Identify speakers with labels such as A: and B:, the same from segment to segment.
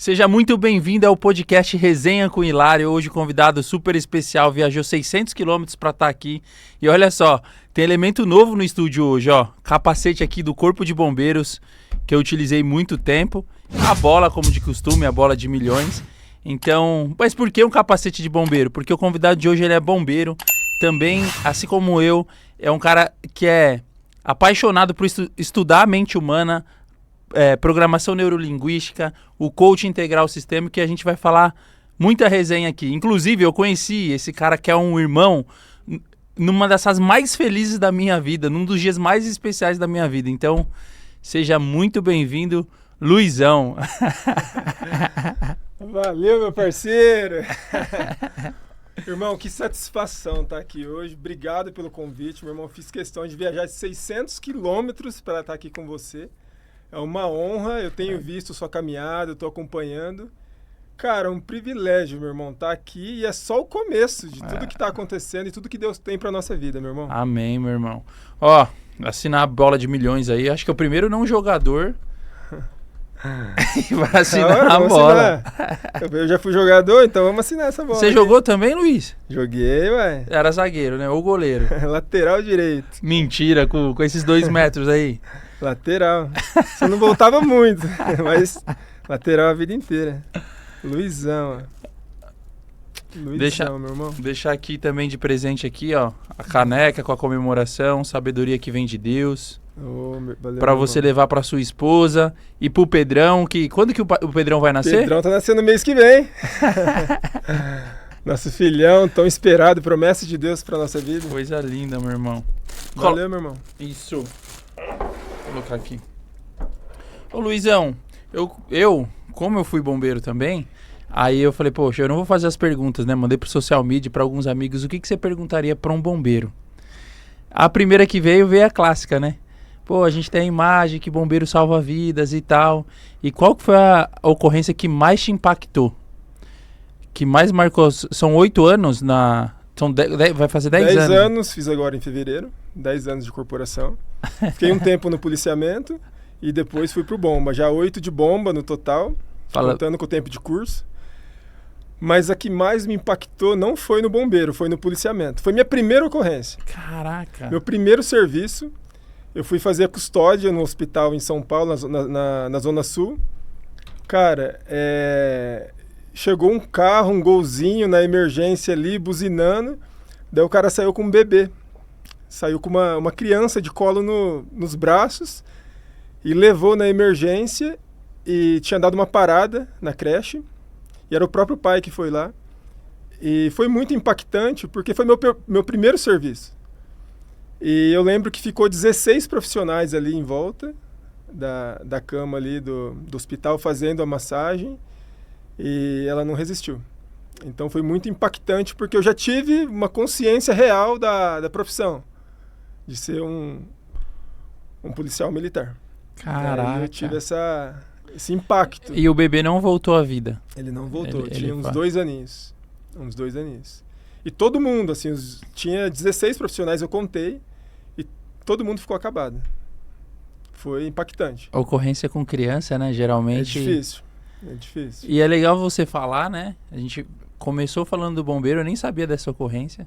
A: Seja muito bem-vindo ao podcast Resenha com Hilário. Hoje convidado super especial, viajou 600 quilômetros para estar aqui. E olha só, tem elemento novo no estúdio hoje, ó. Capacete aqui do Corpo de Bombeiros, que eu utilizei muito tempo. A bola, como de costume, a bola de milhões. Então, mas por que um capacete de bombeiro? Porque o convidado de hoje ele é bombeiro. Também, assim como eu, é um cara que é apaixonado por estudar a mente humana, programação neurolinguística, o coaching integral sistêmico, que a gente vai falar muita resenha aqui. Inclusive, eu conheci esse cara que é um irmão numa dessas mais felizes da minha vida, num dos dias mais especiais da minha vida. Então, seja muito bem-vindo, Luizão.
B: Valeu, meu parceiro. Irmão, que satisfação estar aqui hoje. Obrigado pelo convite, meu irmão. Fiz questão de viajar de 600 quilômetros para estar aqui com você. É uma honra, eu tenho visto sua caminhada, eu estou acompanhando. Cara, é um privilégio, meu irmão, estar aqui e é só o começo de tudo que está acontecendo e tudo que Deus tem para nossa vida, meu irmão.
A: Amém, meu irmão. Ó, assinar a bola de milhões aí, acho que é o primeiro não jogador vai assinar a bola.
B: Eu já fui jogador, então vamos assinar essa bola.
A: Você jogou também, Luiz?
B: Joguei, ué.
A: Era zagueiro, né? Ou goleiro?
B: Lateral direito.
A: Mentira, com esses 2 metros aí.
B: Lateral. Só não voltava muito, mas lateral a vida inteira. Luizão, meu irmão.
A: Deixar aqui também de presente aqui, ó, a caneca com a comemoração, sabedoria que vem de Deus. Para você levar para sua esposa e pro Pedrão, que quando que o Pedrão vai nascer?
B: Pedrão tá nascendo mês que vem. Nosso filhão tão esperado, promessa de Deus para nossa vida.
A: Coisa linda, meu irmão.
B: Valeu, meu irmão.
A: Isso. Vou colocar aqui. Ô Luizão, como eu fui bombeiro também, aí eu falei, poxa, eu não vou fazer as perguntas, né? Mandei pro social media, para alguns amigos, o que você perguntaria para um bombeiro? A primeira que veio a clássica, né? Pô, a gente tem a imagem que bombeiro salva vidas e tal. E qual que foi a ocorrência que mais te impactou? Que mais marcou? São 8 anos vai fazer 10 anos.
B: 10 anos, fiz agora em fevereiro. 10 anos de corporação. Fiquei um tempo no policiamento e depois fui pro bomba. Já 8 de bomba no total, contando com o tempo de curso. Mas a que mais me impactou não foi no bombeiro, foi no policiamento. Foi minha primeira ocorrência.
A: Caraca!
B: Meu primeiro serviço. Eu fui fazer a custódia no hospital em São Paulo, na Zona Sul. Cara, chegou um carro, um golzinho na emergência ali, buzinando. Daí o cara saiu com um bebê. Saiu com uma criança de colo nos braços e levou na emergência e tinha dado uma parada na creche. E era o próprio pai que foi lá. E foi muito impactante porque foi meu primeiro serviço. E eu lembro que ficou 16 profissionais ali em volta da cama ali do hospital fazendo a massagem e ela não resistiu. Então foi muito impactante porque eu já tive uma consciência real da profissão, de ser um policial militar.
A: Caraca!
B: Aí eu tive esse impacto.
A: E o bebê não voltou à vida?
B: Ele não voltou, tinha uns 2 aninhos. Uns 2 aninhos. E todo mundo, assim, tinha 16 profissionais, eu contei, e todo mundo ficou acabado. Foi impactante.
A: A ocorrência com criança, né, geralmente...
B: É difícil.
A: E é legal você falar, né, a gente começou falando do bombeiro, eu nem sabia dessa ocorrência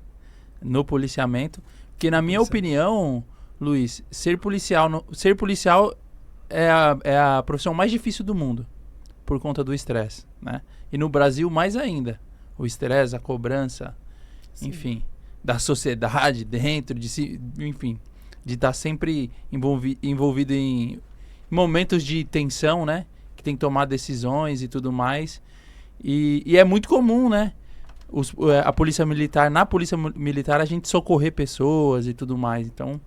A: no policiamento, porque na minha opinião, Luiz, ser policial é a profissão mais difícil do mundo, por conta do estresse, né? E no Brasil mais ainda, o estresse, a cobrança, sim, enfim, da sociedade dentro de si, enfim, de estar sempre envolvido em momentos de tensão, né? Que tem que tomar decisões e tudo mais. E é muito comum, né? Na polícia militar a gente socorrer pessoas e tudo mais, então...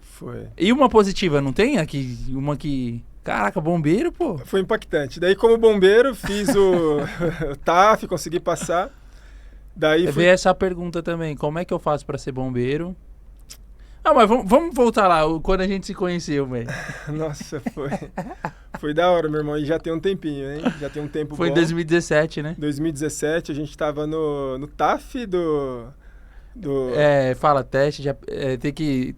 B: Foi.
A: E uma positiva, não tem? Uma que... Caraca, bombeiro, pô.
B: Foi impactante. Daí, como bombeiro, fiz o TAF, consegui passar. Daí
A: veio essa pergunta também. Como é que eu faço pra ser bombeiro? Ah, mas vamos voltar lá, quando a gente se conheceu, velho.
B: Nossa, foi da hora, meu irmão. E já tem um tempinho, hein? Já tem um tempo
A: Foi
B: bom.
A: Em 2017, né?
B: 2017, a gente tava no TAF do...
A: Fala, teste, tem que...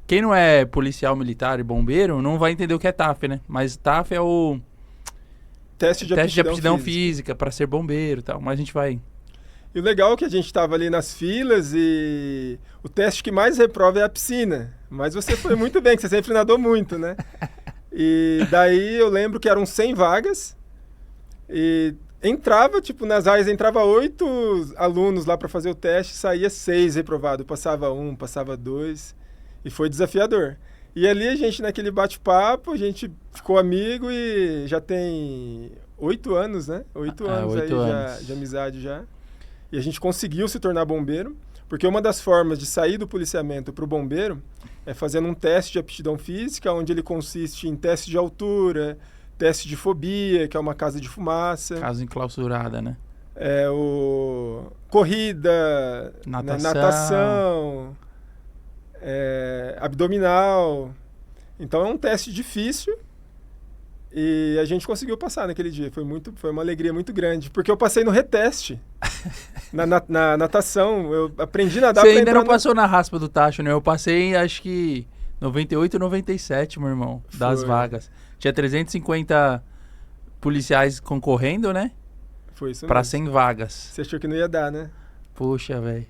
A: Quem não é policial militar e bombeiro não vai entender o que é TAF, né? Mas TAF é o...
B: teste de aptidão
A: física para ser bombeiro e tal, mas a gente vai...
B: E o legal é que a gente estava ali nas filas e o teste que mais reprova é a piscina. Mas você foi muito bem, que você sempre nadou muito, né? E daí eu lembro que eram 100 vagas e entrava, tipo, nas áreas entrava 8 alunos lá para fazer o teste, saía 6 reprovado. Passava 1, passava 2 e foi desafiador. E ali a gente, naquele bate-papo, a gente ficou amigo e já tem 8 anos, né? 8 anos
A: 8
B: aí
A: anos.
B: de amizade já. E a gente conseguiu se tornar bombeiro, porque uma das formas de sair do policiamento para o bombeiro é fazendo um teste de aptidão física, onde ele consiste em teste de altura, teste de fobia, que é uma casa de fumaça.
A: Casa enclausurada, né?
B: Corrida, natação, abdominal. Então é um teste difícil. E a gente conseguiu passar naquele dia. Foi uma alegria muito grande. Porque eu passei no reteste. na natação. Eu aprendi a nadar.
A: Você ainda não passou na raspa do tacho, né? Eu passei, acho que 98 ou 97, meu irmão, das vagas. Tinha 350 policiais concorrendo, né?
B: Foi isso mesmo.
A: Pra 100 vagas.
B: Você achou que não ia dar, né?
A: Poxa, velho.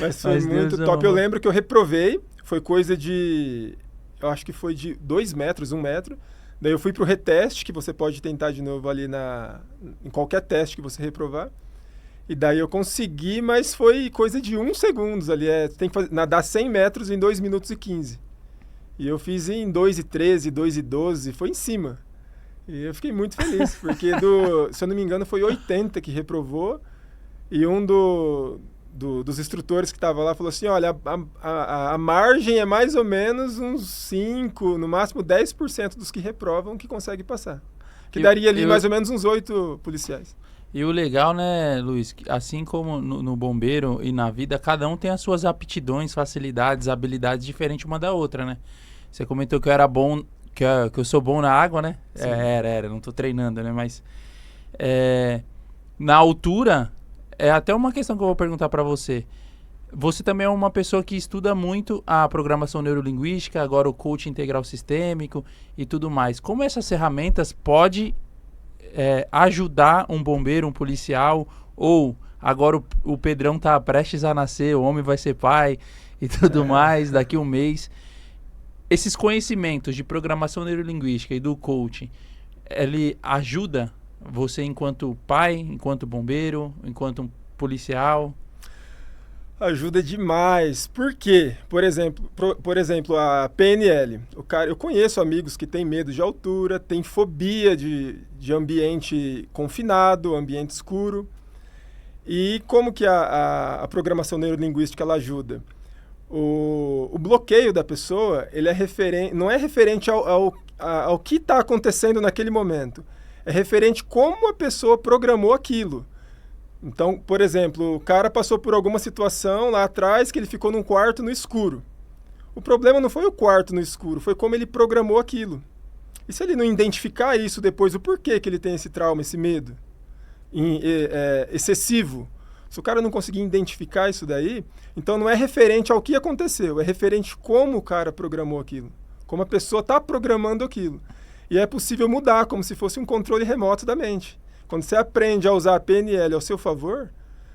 B: Mas foi muito top. Eu lembro que eu reprovei. Foi coisa de... Eu acho que foi de 2 metros, 1 metro. Daí eu fui pro reteste, que você pode tentar de novo ali em qualquer teste que você reprovar. E daí eu consegui, mas foi coisa de 1 segundo ali. Tem que nadar 100 metros em 2 minutos e 15. E eu fiz em 2 e 13, 2 e 12, foi em cima. E eu fiquei muito feliz, porque se eu não me engano foi 80 que reprovou. E um dos instrutores que estava lá falou assim, olha, a margem é mais ou menos uns 5, no máximo 10% dos que reprovam que consegue passar. Que daria ali mais ou menos uns 8 policiais.
A: E o legal, né, Luiz, assim como no bombeiro e na vida, cada um tem as suas aptidões, facilidades, habilidades diferentes uma da outra, né? Você comentou que eu era bom, que eu sou bom na água, né? Era, não tô treinando, né? Mas na altura... É até uma questão que eu vou perguntar para você. Você também é uma pessoa que estuda muito a programação neurolinguística, agora o coaching integral sistêmico e tudo mais. Como essas ferramentas podem ajudar um bombeiro, um policial, ou agora o Pedrão tá prestes a nascer, o homem vai ser pai e tudo mais, daqui a um mês. Esses conhecimentos de programação neurolinguística e do coaching, ele ajuda você enquanto pai, enquanto bombeiro, enquanto um policial?
B: Ajuda demais. Por quê? Por exemplo, a PNL. Eu conheço amigos que têm medo de altura, têm fobia de ambiente confinado, ambiente escuro. E como que a programação neurolinguística ela ajuda? O bloqueio da pessoa ele não é referente ao que está acontecendo naquele momento. É referente como a pessoa programou aquilo. Então, por exemplo, o cara passou por alguma situação lá atrás que ele ficou num quarto no escuro. O problema não foi o quarto no escuro, foi como ele programou aquilo. E se ele não identificar isso depois, o porquê que ele tem esse trauma, esse medo excessivo? Se o cara não conseguir identificar isso daí, então não é referente ao que aconteceu, é referente como o cara programou aquilo. Como a pessoa está programando aquilo. E é possível mudar, como se fosse um controle remoto da mente. Quando você aprende a usar a PNL ao seu favor,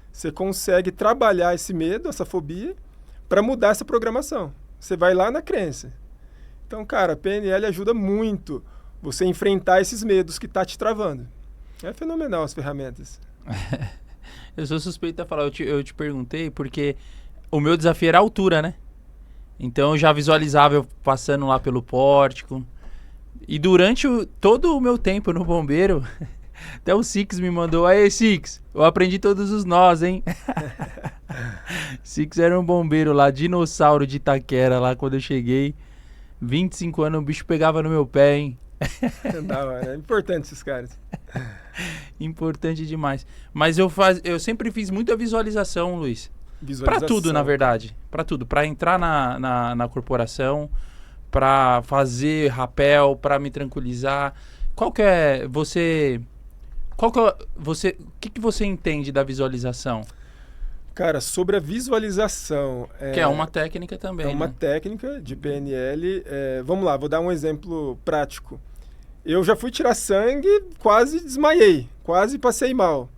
B: você consegue trabalhar esse medo, essa fobia, para mudar essa programação. Você vai lá na crença. Então, cara, a PNL ajuda muito você enfrentar esses medos que tá te travando. É fenomenal as ferramentas.
A: Eu sou suspeito a falar, eu te perguntei porque o meu desafio era a altura, né? Então eu já visualizava eu passando lá pelo pórtico. E durante todo o meu tempo no bombeiro, até o Six me mandou, aí Six, eu aprendi todos os nós, hein? Six era um bombeiro lá, dinossauro de Itaquera, lá quando eu cheguei. 25 anos, o bicho pegava no meu pé, hein?
B: Da hora, é importante esses caras.
A: Importante demais. Mas eu sempre fiz muita visualização, Luiz. Pra tudo, na verdade. Pra tudo. Pra entrar na corporação, pra fazer rapel, pra me tranquilizar. O que você entende da visualização?
B: Cara, sobre a visualização...
A: Que é uma técnica também,
B: É uma técnica de PNL. Vamos lá, vou dar um exemplo prático. Eu já fui tirar sangue, quase desmaiei, quase passei mal.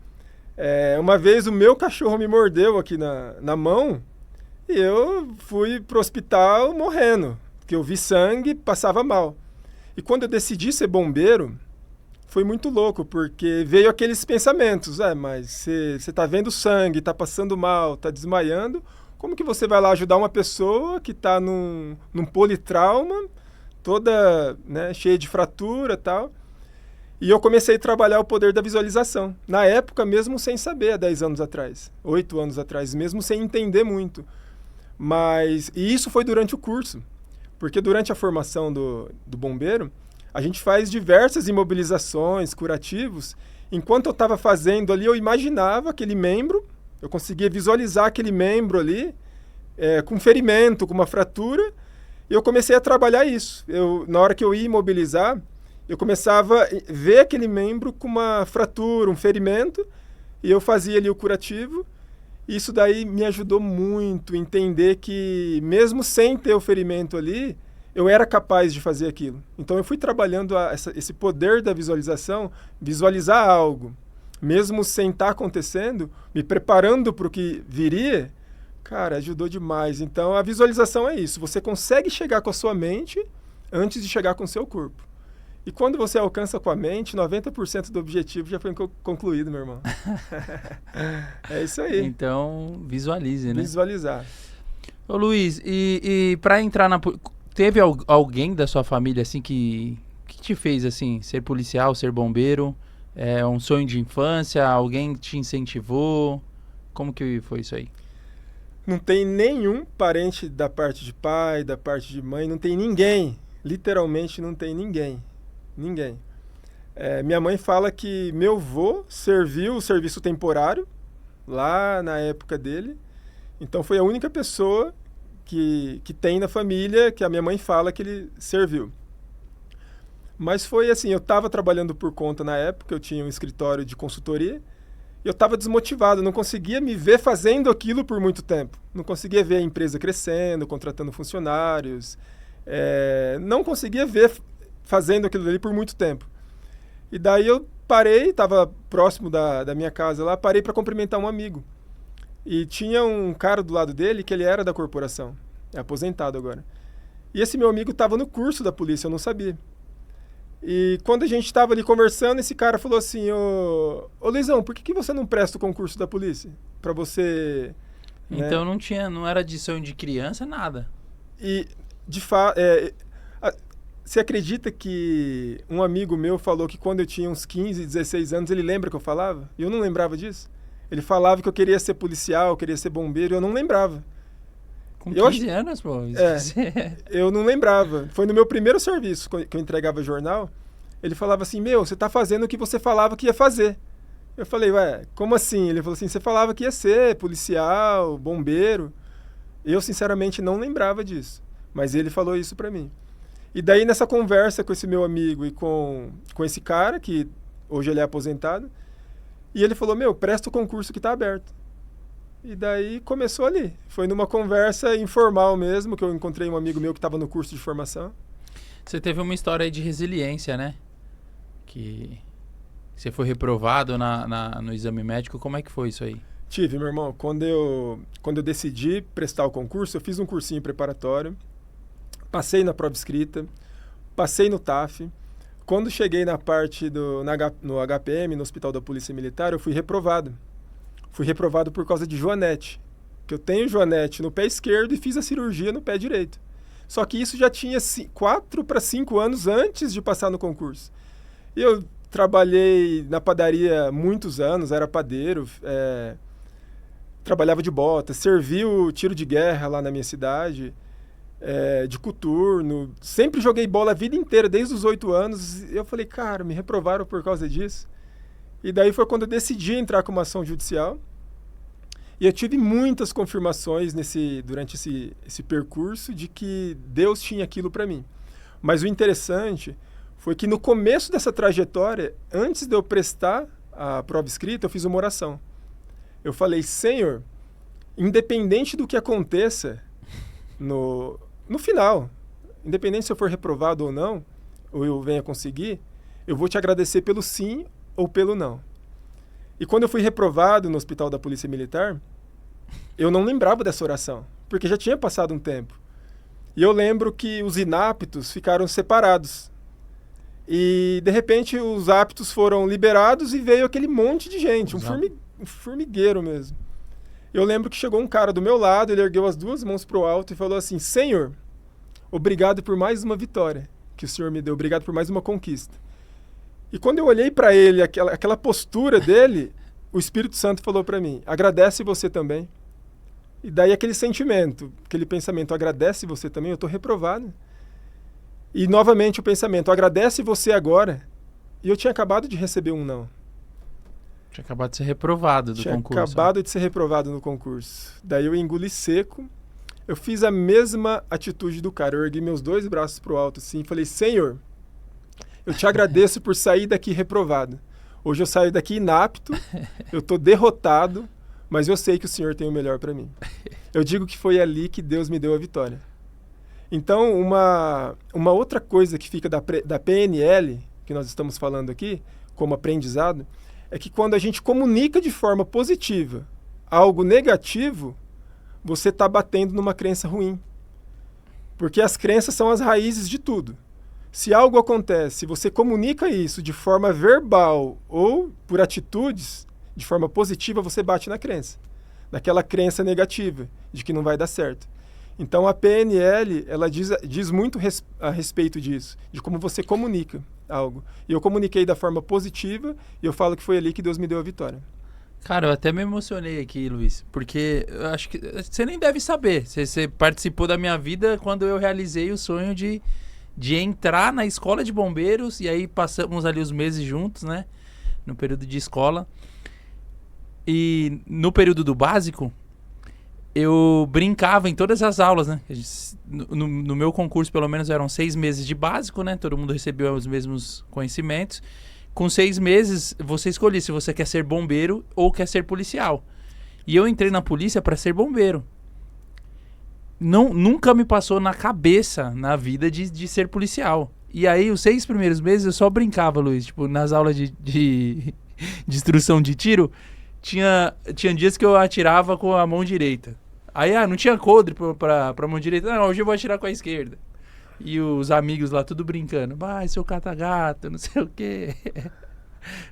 B: Uma vez o meu cachorro me mordeu aqui na mão e eu fui pro hospital morrendo, porque eu vi sangue, passava mal. E quando eu decidi ser bombeiro, foi muito louco, porque veio aqueles pensamentos, mas você tá vendo sangue, tá passando mal, tá desmaiando, como que você vai lá ajudar uma pessoa que tá num politrauma, toda, né, cheia de fratura e tal? E eu comecei a trabalhar o poder da visualização. Na época, mesmo sem saber, há 10 anos atrás, 8 anos atrás, mesmo sem entender muito. E isso foi durante o curso, porque durante a formação do bombeiro, a gente faz diversas imobilizações, curativos. Enquanto eu estava fazendo ali, eu imaginava aquele membro, eu conseguia visualizar aquele membro ali, com ferimento, com uma fratura, e eu comecei a trabalhar isso. Na hora que eu ia imobilizar, eu começava a ver aquele membro com uma fratura, um ferimento, e eu fazia ali o curativo. Isso daí me ajudou muito a entender que, mesmo sem ter o ferimento ali, eu era capaz de fazer aquilo. Então eu fui trabalhando esse poder da visualização, visualizar algo, mesmo sem estar acontecendo, me preparando para o que viria, cara, ajudou demais. Então a visualização é isso, você consegue chegar com a sua mente antes de chegar com o seu corpo. E quando você alcança com a mente, 90% do objetivo já foi concluído, meu irmão. É isso aí.
A: Então, visualize, né?
B: Visualizar.
A: Ô Luiz, e para entrar teve alguém da sua família, assim, que te fez, assim, ser policial, ser bombeiro? Um sonho de infância? Alguém te incentivou? Como que foi isso aí?
B: Não tem nenhum parente da parte de pai, da parte de mãe, não tem ninguém. Literalmente não tem ninguém. Ninguém. Minha mãe fala que meu avô serviu o serviço temporário, lá na época dele. Então foi a única pessoa que tem na família que a minha mãe fala que ele serviu. Mas foi assim, eu estava trabalhando por conta na época, eu tinha um escritório de consultoria, e eu estava desmotivado, não conseguia me ver fazendo aquilo por muito tempo. Não conseguia ver a empresa crescendo, contratando funcionários, não conseguia ver fazendo aquilo ali por muito tempo. E daí eu parei, estava próximo da minha casa lá, parei para cumprimentar um amigo. E tinha um cara do lado dele que ele era da corporação, é aposentado agora. E esse meu amigo estava no curso da polícia, eu não sabia. E quando a gente estava ali conversando, esse cara falou assim, ô Luizão, por que você não presta o concurso da polícia? Para você...
A: Então não era de sonho de criança, nada.
B: E, de fato... Você acredita que um amigo meu falou que quando eu tinha uns 15, 16 anos, ele lembra que eu falava? E eu não lembrava disso. Ele falava que eu queria ser policial, queria ser bombeiro, e eu não lembrava.
A: Com 15 anos, pô?
B: Eu não lembrava. Foi no meu primeiro serviço, que eu entregava jornal, ele falava assim, você tá fazendo o que você falava que ia fazer. Eu falei, como assim? Ele falou assim, você falava que ia ser policial, bombeiro. Eu, sinceramente, não lembrava disso. Mas ele falou isso pra mim. E daí, nessa conversa com esse meu amigo e com esse cara, que hoje ele é aposentado, e ele falou, presta o concurso que tá aberto. E daí começou ali. Foi numa conversa informal mesmo, que eu encontrei um amigo meu que estava no curso de formação.
A: Você teve uma história aí de resiliência, né? Que você foi reprovado no exame médico. Como é que foi isso aí?
B: Tive, meu irmão. Quando eu decidi prestar o concurso, eu fiz um cursinho preparatório. Passei na prova escrita, passei no TAF. Quando cheguei na parte no HPM, no Hospital da Polícia Militar, eu fui reprovado. Fui reprovado por causa de joanete. Que eu tenho joanete no pé esquerdo e fiz a cirurgia no pé direito. Só que isso já tinha 4 para 5 anos antes de passar no concurso. E eu trabalhei na padaria muitos anos, era padeiro, trabalhava de bota, servi o tiro de guerra lá na minha cidade. De coturno, sempre joguei bola a vida inteira, desde os 8 anos. Eu falei, cara, me reprovaram por causa disso. E daí foi quando eu decidi entrar com uma ação judicial. E eu tive muitas confirmações durante esse percurso de que Deus tinha aquilo para mim. Mas o interessante foi que no começo dessa trajetória, antes de eu prestar a prova escrita, eu fiz uma oração. Eu falei, Senhor, independente do que aconteça no final, independente se eu for reprovado ou não, ou eu venha conseguir, eu vou te agradecer pelo sim ou pelo não. E quando eu fui reprovado no hospital da Polícia Militar, eu não lembrava dessa oração, porque já tinha passado um tempo. E eu lembro que os inaptos ficaram separados. E, de repente, os aptos foram liberados e veio aquele monte de gente, um formigueiro mesmo. Eu lembro que chegou um cara do meu lado, ele ergueu as 2 mãos para o alto e falou assim: Senhor, obrigado por mais uma vitória que o Senhor me deu, obrigado por mais uma conquista. E quando eu olhei para ele, aquela postura dele, o Espírito Santo falou para mim: agradece você também. E daí aquele sentimento, aquele pensamento: agradece você também, eu estou reprovado. E novamente o pensamento: agradece você agora. E eu tinha acabado de receber um não.
A: Tinha acabado de ser reprovado do concurso.
B: Tinha acabado de ser reprovado no concurso. Daí eu engoli seco. Eu fiz a mesma atitude do cara. Eu ergui meus 2 braços pro alto assim e falei: Senhor, eu te agradeço por sair daqui reprovado. Hoje eu saio daqui inapto, eu tô derrotado, mas eu sei que o Senhor tem o melhor para mim. Eu digo que foi ali que Deus me deu a vitória. Então, uma outra coisa que fica da PNL, que nós estamos falando aqui, como aprendizado, é que quando a gente comunica de forma positiva algo negativo, você está batendo numa crença ruim. Porque as crenças são as raízes de tudo. Se algo acontece, você comunica isso de forma verbal ou por atitudes, de forma positiva, você bate na crença. Naquela crença negativa, de que não vai dar certo. Então a PNL, ela diz muito a respeito disso, de como você comunica algo. E eu comuniquei da forma positiva e eu falo que foi ali que Deus me deu a vitória.
A: Cara, eu até me emocionei aqui, Luiz, porque eu acho que você nem deve saber. Você participou da minha vida quando eu realizei o sonho de entrar na escola de bombeiros, e aí passamos ali os meses juntos, né? No período de escola. E no período do básico, eu brincava em todas as aulas, né? No meu concurso, pelo menos, eram 6 meses de básico, né? Todo mundo recebeu os mesmos conhecimentos. Com 6 meses, você escolhia se você quer ser bombeiro ou quer ser policial. E eu entrei na polícia para ser bombeiro. Nunca me passou na cabeça, na vida, de ser policial. E aí, os 6 primeiros meses, eu só brincava, Luiz. Tipo, nas aulas de instrução de tiro, tinha dias que eu atirava com a mão direita. Aí, não tinha coldre pra mão direita. Não, hoje eu vou atirar com a esquerda. E os amigos lá, tudo brincando. Vai, seu catagato, não sei o quê.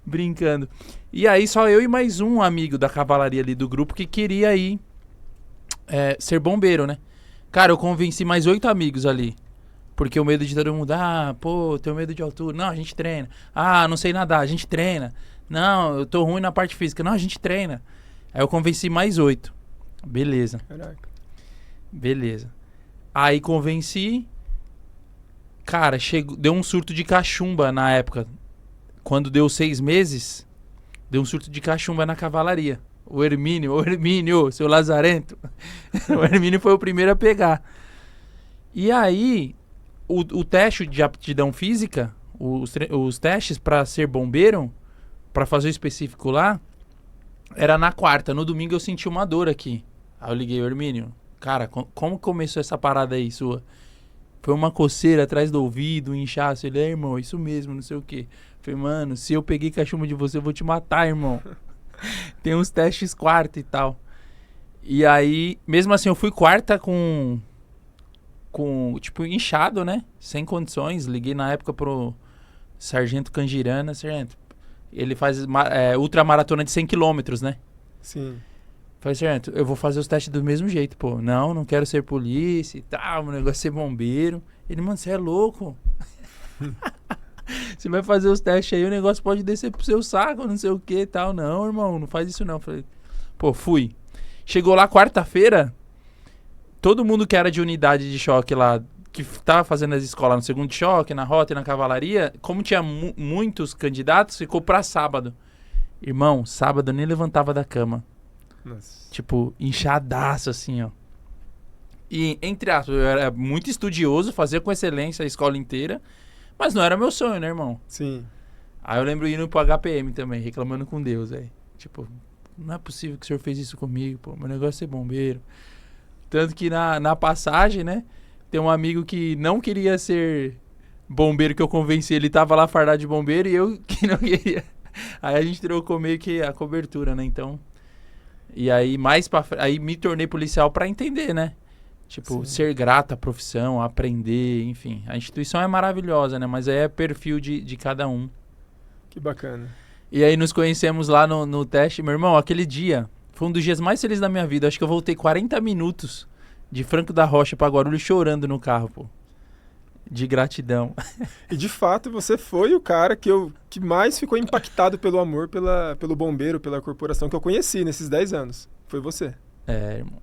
A: Brincando. E aí, só eu e mais um amigo da cavalaria ali do grupo que queria ir ser bombeiro, né? Cara, eu convenci mais 8 amigos ali. Porque o medo de todo mundo, tenho medo de altura. Não, a gente treina. Não sei nadar, a gente treina. Não, eu tô ruim na parte física. Não, a gente treina. Aí eu convenci mais 8. Beleza.
B: Caraca.
A: Beleza. Aí convenci. Cara, deu um surto de cachumba na época. Quando deu 6 meses, deu um surto de cachumba na cavalaria. O Hermínio, seu lazarento. O Hermínio foi o primeiro a pegar. E aí, o teste de aptidão física, os testes para ser bombeiro, para fazer o específico lá, era na quarta. No domingo eu senti uma dor aqui. Aí eu liguei: Hermínio, cara, como começou essa parada aí sua? Foi uma coceira atrás do ouvido, um inchaço. Ele: irmão, isso mesmo, não sei o quê. Falei: mano, se eu peguei cachumba de você, eu vou te matar, irmão. Tem uns testes quarta e tal. E aí, mesmo assim, eu fui quarta com tipo, inchado, né? Sem condições. Liguei na época pro Sargento Cangirana. Sargento, ele faz ultramaratona de 100 km, né?
B: Sim.
A: Falei: sargento, eu vou fazer os testes do mesmo jeito, pô. Não quero ser polícia e tal, o negócio é ser bombeiro. Ele: mano, você é louco. Você vai fazer os testes aí, o negócio pode descer pro seu saco, não sei o que e tal. Não, irmão, não faz isso não. Falei: pô, fui. Chegou lá quarta-feira, todo mundo que era de unidade de choque lá, que tava fazendo as escolas no segundo choque, na rota e na cavalaria, como tinha muitos candidatos, ficou pra sábado. Irmão, sábado eu nem levantava da cama.
B: Nossa.
A: Tipo, inchadaço assim, ó. E, entre aspas, eu era muito estudioso, fazia com excelência a escola inteira, mas não era meu sonho, né, irmão?
B: Sim.
A: Aí eu lembro indo pro HPM também, reclamando com Deus, velho. Tipo, não é possível que o senhor fez isso comigo, pô. Meu negócio é ser bombeiro. Tanto que na passagem, né, tem um amigo que não queria ser bombeiro que eu convenci, ele tava lá fardado de bombeiro e eu que não queria. Aí a gente trocou meio que a cobertura, né? Então... E aí, aí me tornei policial pra entender, né? Tipo, ser grato à profissão, aprender, enfim. A instituição é maravilhosa, né? Mas aí é perfil de cada um.
B: Que bacana.
A: E aí nos conhecemos lá no teste. Meu irmão, aquele dia foi um dos dias mais felizes da minha vida. Acho que eu voltei 40 minutos de Franco da Rocha pra Guarulhos chorando no carro, pô. De gratidão.
B: E de fato você foi o cara que mais ficou impactado pelo amor pelo bombeiro, pela corporação que eu conheci nesses 10 anos. Foi você.
A: É, irmão.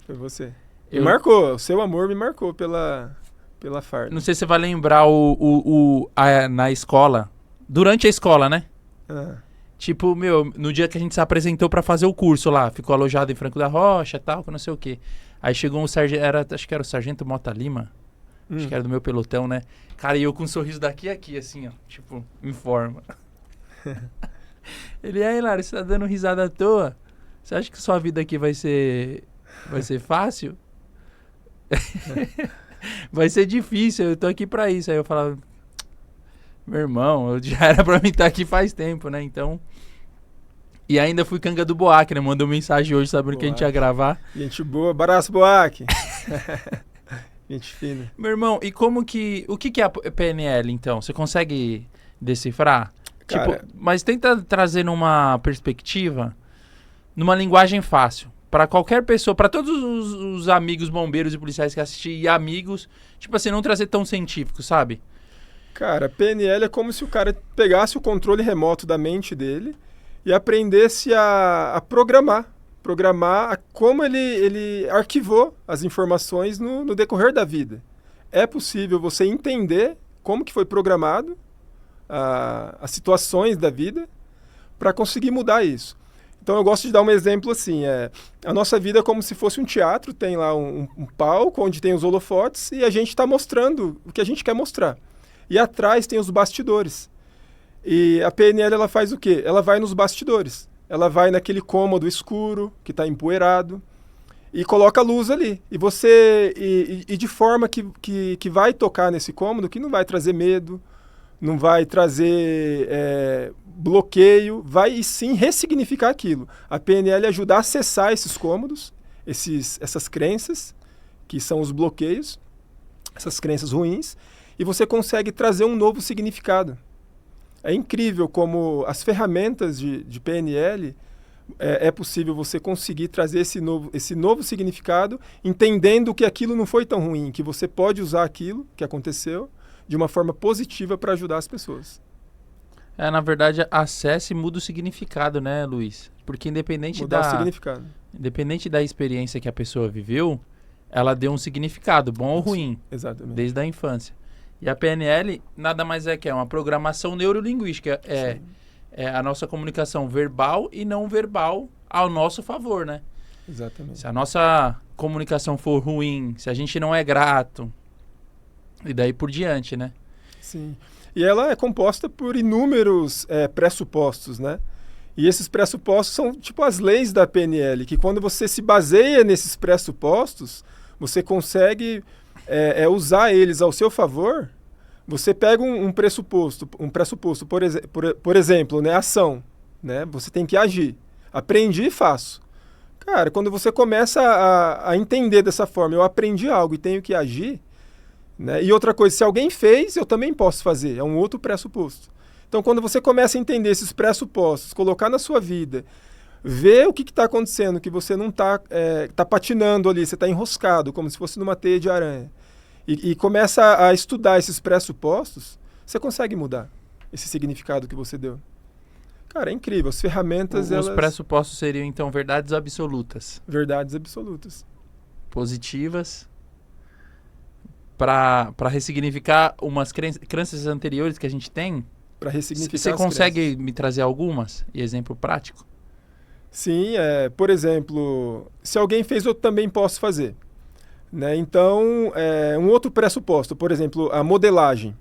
B: Foi você. Me marcou, o seu amor me marcou pela farda.
A: Não sei se você vai lembrar na escola, durante a escola, né?
B: Ah.
A: Tipo, no dia que a gente se apresentou pra fazer o curso lá, ficou alojado em Franco da Rocha e tal, que não sei o quê. Aí chegou um sargento, acho que era o Sargento Mota Lima. Acho que era do meu pelotão, né? Cara, e eu com um sorriso daqui a aqui, assim, ó. Tipo, em forma. Ele, aí, Lara, você tá dando risada à toa? Você acha que sua vida aqui vai ser fácil? Vai ser difícil, eu tô aqui pra isso. Aí eu falava, meu irmão, já era pra mim estar aqui faz tempo, né? Então... E ainda fui canga do Boac, né? Mandou mensagem hoje sabendo que a gente ia gravar.
B: Gente boa, abraço, Boac. Gente fina.
A: Meu irmão, e o que é a PNL, então? Você consegue decifrar?
B: Cara,
A: tipo, mas tenta trazer numa perspectiva, numa linguagem fácil. Pra qualquer pessoa, pra todos os amigos bombeiros e policiais que assistem, e amigos, tipo assim, não trazer tão científico, sabe?
B: Cara, PNL é como se o cara pegasse o controle remoto da mente dele e aprendesse a programar como ele arquivou as informações no decorrer da vida. É possível você entender como que foi programado as situações da vida para conseguir mudar isso. Então eu gosto de dar um exemplo assim, a nossa vida é como se fosse um teatro, tem lá um palco onde tem os holofotes e a gente está mostrando o que a gente quer mostrar. E atrás tem os bastidores. E a PNL ela faz o quê? Ela vai nos bastidores. Ela vai naquele cômodo escuro, que está empoeirado, e coloca a luz ali. E de forma que vai tocar nesse cômodo, que não vai trazer medo, não vai trazer bloqueio, vai e sim ressignificar aquilo. A PNL ajuda a acessar esses cômodos, essas crenças, que são os bloqueios, essas crenças ruins, e você consegue trazer um novo significado. É incrível como as ferramentas de PNL é possível você conseguir trazer esse novo significado, entendendo que aquilo não foi tão ruim, que você pode usar aquilo que aconteceu de uma forma positiva para ajudar as pessoas.
A: Na verdade, acesse e muda o significado, né, Luiz? Porque independente da experiência que a pessoa viveu, ela deu um significado, bom ou ruim,
B: exatamente,
A: desde a infância. E a PNL nada mais é que uma programação neurolinguística. É a nossa comunicação verbal e não verbal ao nosso favor, né?
B: Exatamente.
A: Se a nossa comunicação for ruim, se a gente não é grato, e daí por diante, né?
B: Sim. E ela é composta por inúmeros pressupostos, né? E esses pressupostos são tipo as leis da PNL, que quando você se baseia nesses pressupostos, você consegue usar eles ao seu favor. Você pega um pressuposto, por exemplo, né, ação, né? Você tem que agir. Aprendi e faço. Cara, quando você começa a entender dessa forma, eu aprendi algo e tenho que agir, né? E outra coisa, se alguém fez, eu também posso fazer. É um outro pressuposto. Então, quando você começa a entender esses pressupostos, colocar na sua vida, ver o que está acontecendo, que você não está patinando ali, você está enroscado, como se fosse numa teia de aranha, e começa a estudar esses pressupostos, você consegue mudar esse significado que você deu. Cara, é incrível. As ferramentas,
A: Os pressupostos seriam, então, verdades absolutas.
B: Verdades absolutas.
A: Positivas, para ressignificar umas crenças anteriores que a gente tem.
B: Para ressignificar
A: Você consegue me trazer algumas? E exemplo prático?
B: Sim, por exemplo, se alguém fez, eu também posso fazer. Né? Então, um outro pressuposto, por exemplo, a modelagem,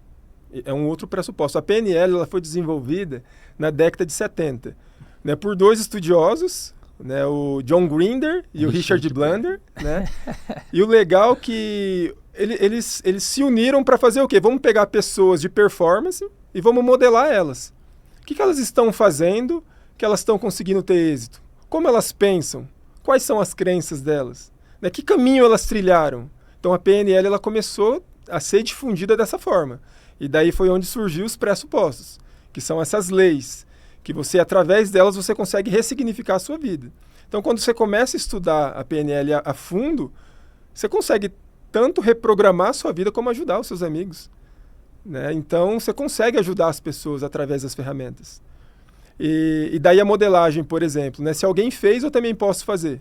B: é um outro pressuposto. A PNL ela foi desenvolvida na década de 70, né, por dois estudiosos, né, o John Grinder e o Richard Blender. Né? E o legal é que eles se uniram para fazer o quê? Vamos pegar pessoas de performance e vamos modelar elas. O que elas estão fazendo que elas estão conseguindo ter êxito? Como elas pensam? Quais são as crenças delas? Né? Que caminho elas trilharam? Então a PNL ela começou a ser difundida dessa forma. E daí foi onde surgiu os pressupostos, que são essas leis, que você, através delas, você consegue ressignificar a sua vida. Então, quando você começa a estudar a PNL a fundo, você consegue tanto reprogramar a sua vida como ajudar os seus amigos. Né? Então, você consegue ajudar as pessoas através das ferramentas. E daí a modelagem, por exemplo, né? Se alguém fez, eu também posso fazer.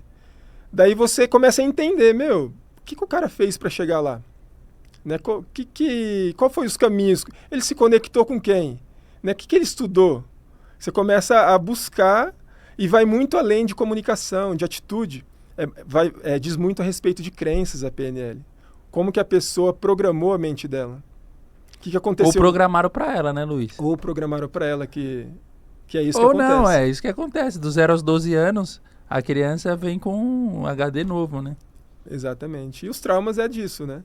B: Daí você começa a entender, o que o cara fez para chegar lá? Né? Qual foi os caminhos? Ele se conectou com quem? Né? O que ele estudou? Você começa a buscar e vai muito além de comunicação, de atitude. Diz muito a respeito de crenças a PNL. Como que a pessoa programou a mente dela. O que aconteceu?
A: Ou programaram para ela, né, Luiz?
B: Ou programaram para ela que é isso
A: Ou
B: que acontece.
A: Ou não, é isso que acontece. Do 0 aos 12 anos, a criança vem com um HD novo, né?
B: Exatamente. E os traumas é disso, né?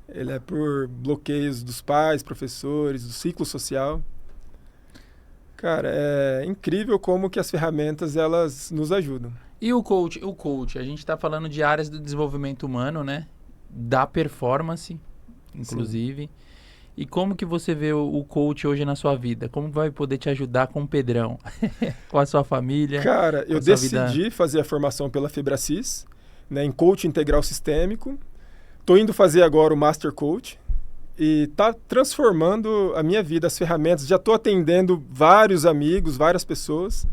B: Ele é por bloqueios dos pais, professores, do ciclo social. Cara, é incrível como que as ferramentas, elas nos ajudam.
A: E o coach, a gente está falando de áreas do desenvolvimento humano, né? Da performance, inclusive. Sim. E como que você vê o coach hoje na sua vida? Como vai poder te ajudar com o Pedrão? Com a sua família?
B: Cara, eu decidi fazer a formação pela Febracis, né, em coach integral sistêmico. Estou indo fazer agora o Master Coach e está transformando a minha vida, as ferramentas. Já estou atendendo vários amigos, várias pessoas.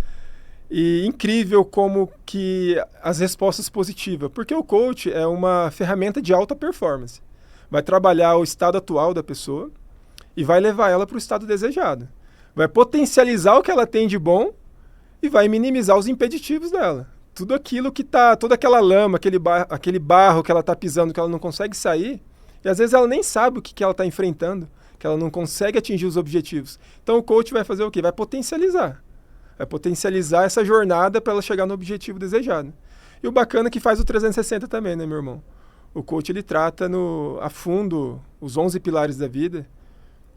B: E incrível como que as respostas positivas. Porque o coach é uma ferramenta de alta performance. Vai trabalhar o estado atual da pessoa e vai levar ela para o estado desejado. Vai potencializar o que ela tem de bom e vai minimizar os impeditivos dela. Tudo aquilo que tá, toda aquela lama, aquele barro que ela está pisando, que ela não consegue sair, e às vezes ela nem sabe o que ela está enfrentando, que ela não consegue atingir os objetivos. Então o coach vai fazer o quê? Vai potencializar. Vai potencializar essa jornada para ela chegar no objetivo desejado. E o bacana é que faz o 360 também, né, meu irmão? O coach, ele trata a fundo os 11 pilares da vida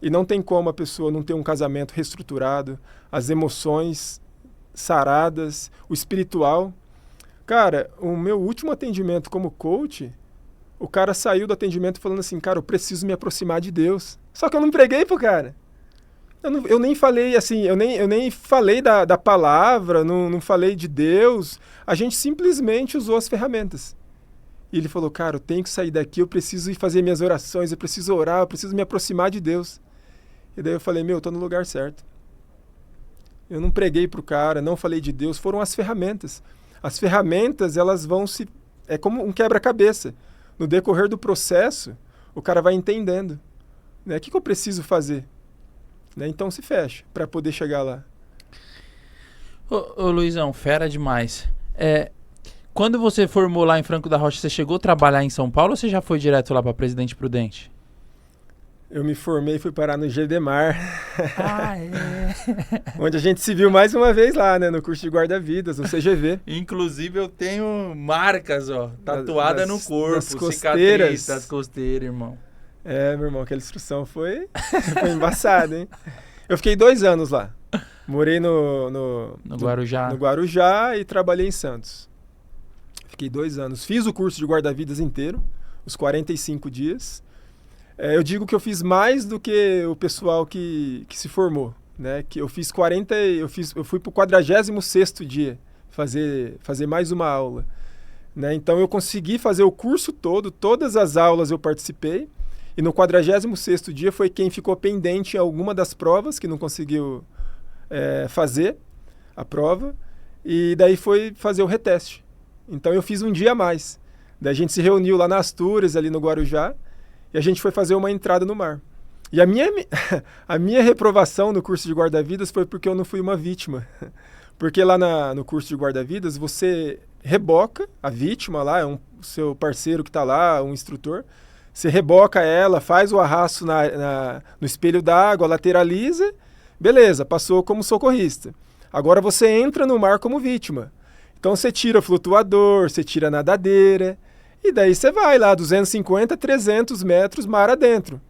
B: e não tem como a pessoa não ter um casamento reestruturado, as emoções saradas, o espiritual. Cara, o meu último atendimento como coach, o cara saiu do atendimento falando assim, cara, eu preciso me aproximar de Deus. Só que eu não preguei pro cara. Eu nem falei assim, eu nem falei da palavra, não falei de Deus. A gente simplesmente usou as ferramentas. E ele falou, cara, eu tenho que sair daqui, eu preciso ir fazer minhas orações, eu preciso orar, eu preciso me aproximar de Deus. E daí eu falei, eu tô no lugar certo. Eu não preguei pro cara, não falei de Deus, foram as ferramentas. As ferramentas, elas vão é como um quebra-cabeça. No decorrer do processo, o cara vai entendendo, né? O que eu preciso fazer? Né? Então se fecha para poder chegar lá.
A: Ô Luizão, fera demais. Quando você formou lá em Franco da Rocha, você chegou a trabalhar em São Paulo ou você já foi direto lá para Presidente Prudente?
B: Eu me formei e fui parar no GDMAR.
A: Ah, é?
B: Onde a gente se viu mais uma vez lá, né? No curso de guarda-vidas, no CGV.
A: Inclusive eu tenho marcas, ó, tatuada no corpo,
B: das costeiras.
A: Cicatriz das costeiras, irmão.
B: Meu irmão, aquela instrução foi embaçada, hein? Eu fiquei 2 anos lá. Morei no
A: Guarujá.
B: No Guarujá e trabalhei em Santos. Fiquei 2 anos. Fiz o curso de guarda-vidas inteiro, os 45 dias. Eu digo que eu fiz mais do que o pessoal que se formou, né? Que eu fiz eu fui pro 46º dia fazer mais uma aula, né? Então eu consegui fazer o curso todo, todas as aulas eu participei, e no 46º dia foi quem ficou pendente em alguma das provas, que não conseguiu fazer a prova, e daí foi fazer o reteste. Então eu fiz um dia a mais. Daí a gente se reuniu lá na Astúrias, ali no Guarujá, e a gente foi fazer uma entrada no mar. E a minha reprovação no curso de guarda-vidas foi porque eu não fui uma vítima. Porque lá no curso de guarda-vidas, você reboca a vítima lá, o seu parceiro que está lá, um instrutor, você reboca ela, faz o arrasto no espelho d'água, lateraliza, beleza, passou como socorrista. Agora você entra no mar como vítima. Então você tira flutuador, você tira nadadeira, E daí você vai lá, 250, 300 metros mar adentro,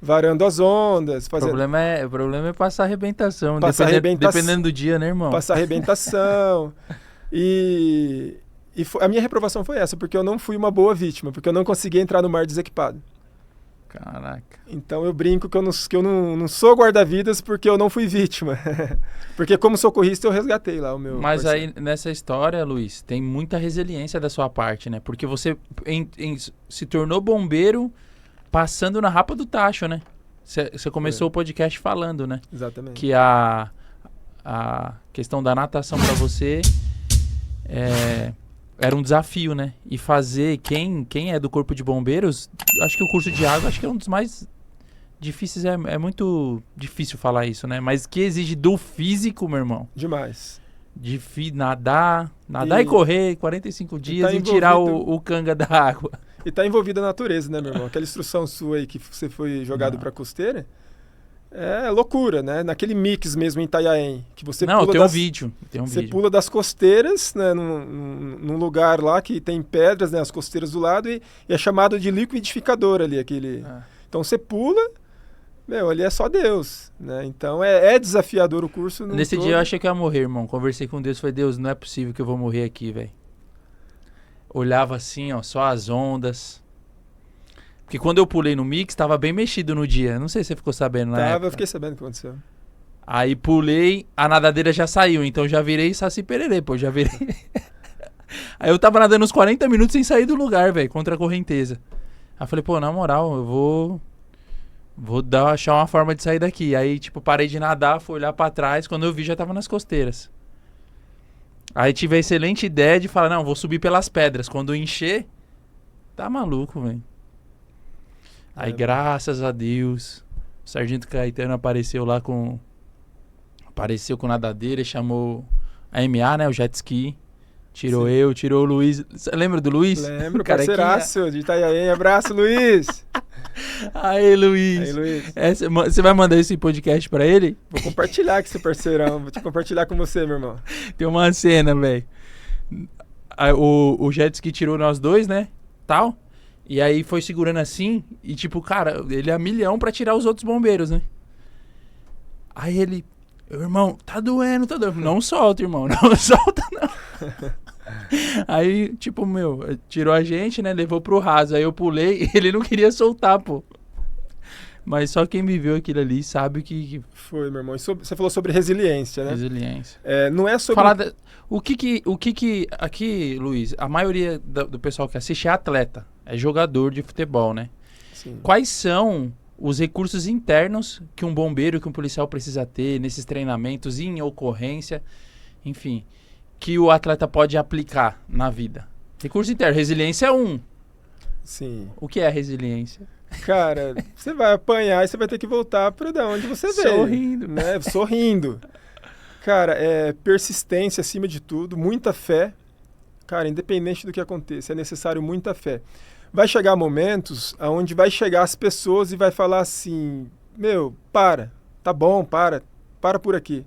B: varando as ondas,
A: O
B: fazendo...
A: problema é passar arrebentação.
B: Passar
A: Dependendo do dia, né, irmão?
B: Passar arrebentação. A minha reprovação foi essa, porque eu não fui uma boa vítima, porque eu não consegui entrar no mar desequipado.
A: Caraca.
B: Então eu brinco que eu não sou guarda-vidas porque eu não fui vítima. Porque como socorrista eu resgatei lá o meu
A: Mas
B: parceiro.
A: aí, nessa história, Luiz, tem muita resiliência da sua parte, né? Porque você se tornou bombeiro passando na rapa do tacho, né? Você começou o podcast falando, né?
B: Exatamente.
A: Que a questão da natação pra você era um desafio, né? E fazer, quem é do Corpo de Bombeiros, acho que o curso de água acho que é um dos mais difíceis, é muito difícil falar isso, né? Mas que exige do físico, meu irmão.
B: Demais.
A: Nadar e correr 45 dias e tirar o canga da água.
B: E tá envolvida a natureza, né, meu irmão? Aquela instrução sua aí que você foi jogado
A: Não.
B: pra costeira, é loucura, né? Naquele mix mesmo em Itanhaém, que você
A: Não,
B: pula
A: tem um vídeo.
B: Você pula das costeiras, né, num lugar lá que tem pedras, né, as costeiras do lado, e é chamado de liquidificador ali, aquele... Então você pula, meu, ali é só Deus, né? Então é desafiador o curso.
A: Nesse dia eu achei que eu ia morrer, irmão. Conversei com Deus, falei, Deus, não é possível que eu vou morrer aqui, velho. Olhava assim, ó, só as ondas. Porque quando eu pulei no mix, tava bem mexido no dia. Não sei se você ficou sabendo na época.
B: Eu fiquei sabendo o que aconteceu.
A: Aí pulei, a nadadeira já saiu, então já virei Saci Pererê, pô, já virei. Aí eu tava nadando uns 40 minutos sem sair do lugar, velho, contra a correnteza. Aí eu falei, pô, na moral, eu vou achar uma forma de sair daqui. Aí, tipo, parei de nadar, fui olhar pra trás, quando eu vi já tava nas costeiras. Aí tive a excelente ideia de falar, não, vou subir pelas pedras. Quando encher, tá maluco, velho. Aí, graças a Deus, o Sargento Caetano apareceu com nadadeira e chamou a MA, né, o jet ski. Tirou o Luiz. Você lembra do Luiz?
B: Lembro, parceiraço de Itanhaém. Abraço, Luiz!
A: Aí, Luiz. Você vai mandar esse podcast pra ele?
B: Vou compartilhar com esse parceirão. Vou te compartilhar com você, meu irmão.
A: Tem uma cena, velho. O jet ski tirou nós dois, né? Tal. E aí foi segurando assim. E tipo, cara, ele é a milhão pra tirar os outros bombeiros, né? Aí ele... Irmão, tá doendo. Não solta, irmão. Não solta, não. Aí, tipo, tirou a gente, né? Levou pro raso. Aí eu pulei e ele não queria soltar, pô. Mas só quem viveu aquilo ali sabe que...
B: Foi, meu irmão. Você falou sobre resiliência, né?
A: Resiliência.
B: Não é sobre...
A: O que aqui, Luiz, a maioria do pessoal que assiste é atleta. É jogador de futebol, né?
B: Sim.
A: Quais são os recursos internos que um bombeiro, que um policial precisa ter nesses treinamentos, em ocorrência, enfim, que o atleta pode aplicar na vida? Recurso interno, resiliência é um.
B: Sim.
A: O que é resiliência?
B: Cara, você vai apanhar e você vai ter que voltar para onde você veio.
A: Sorrindo.
B: Né? Sorrindo. Cara, persistência acima de tudo, muita fé. Cara, independente do que aconteça, é necessário muita fé. Vai chegar momentos onde vai chegar as pessoas e vai falar assim, tá bom, para por aqui.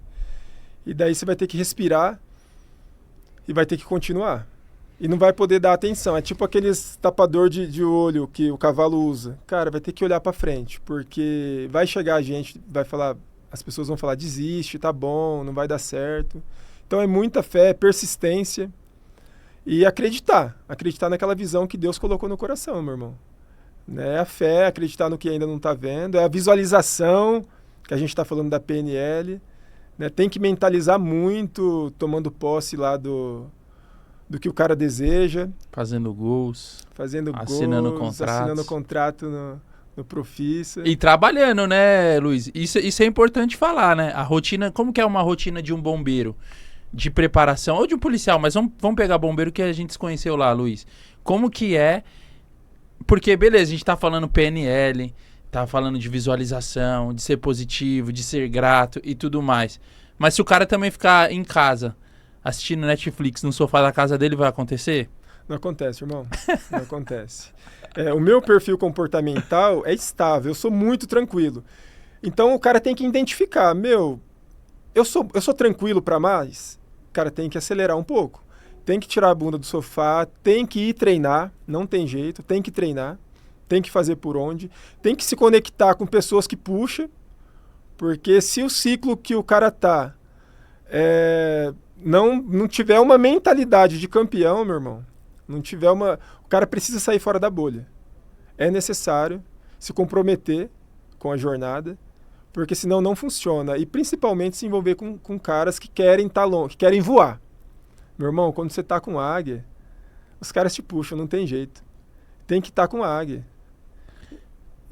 B: E daí você vai ter que respirar e vai ter que continuar. E não vai poder dar atenção. É tipo aqueles tapador de olho que o cavalo usa. Cara, vai ter que olhar para frente, porque vai chegar a gente, as pessoas vão falar, desiste, tá bom, não vai dar certo. Então é muita fé, persistência. E acreditar naquela visão que Deus colocou no coração, meu irmão. Né? A fé, acreditar no que ainda não está vendo, é a visualização, que a gente está falando da PNL. Né? Tem que mentalizar muito, tomando posse lá do que o cara deseja.
A: Fazendo gols.
B: Assinando contrato no Profissa.
A: E trabalhando, né, Luiz? Isso é importante falar, né? A rotina, como que é uma rotina de um bombeiro? De preparação, ou de um policial, mas vamos pegar bombeiro que a gente se conheceu lá, Luiz. Como que é? Porque, beleza, a gente tá falando PNL, tá falando de visualização, de ser positivo, de ser grato e tudo mais. Mas se o cara também ficar em casa, assistindo Netflix no sofá da casa dele, vai acontecer?
B: Não acontece, irmão. Não acontece. O meu perfil comportamental é estável, eu sou muito tranquilo. Então o cara tem que identificar, eu sou tranquilo para mais? O cara tem que acelerar um pouco. tem que tirar a bunda do sofá, tem que ir treinar, não tem jeito, tem que treinar, tem que fazer por onde, tem que se conectar com pessoas que puxam, porque se o ciclo que o cara tá não tiver uma mentalidade de campeão, meu irmão, não tiver uma... O cara precisa sair fora da bolha. É necessário se comprometer com a jornada, porque senão não funciona. E principalmente se envolver com caras que querem estar longe, que querem voar. Meu irmão, quando você tá com águia, os caras te puxam, não tem jeito. Tem que estar com águia.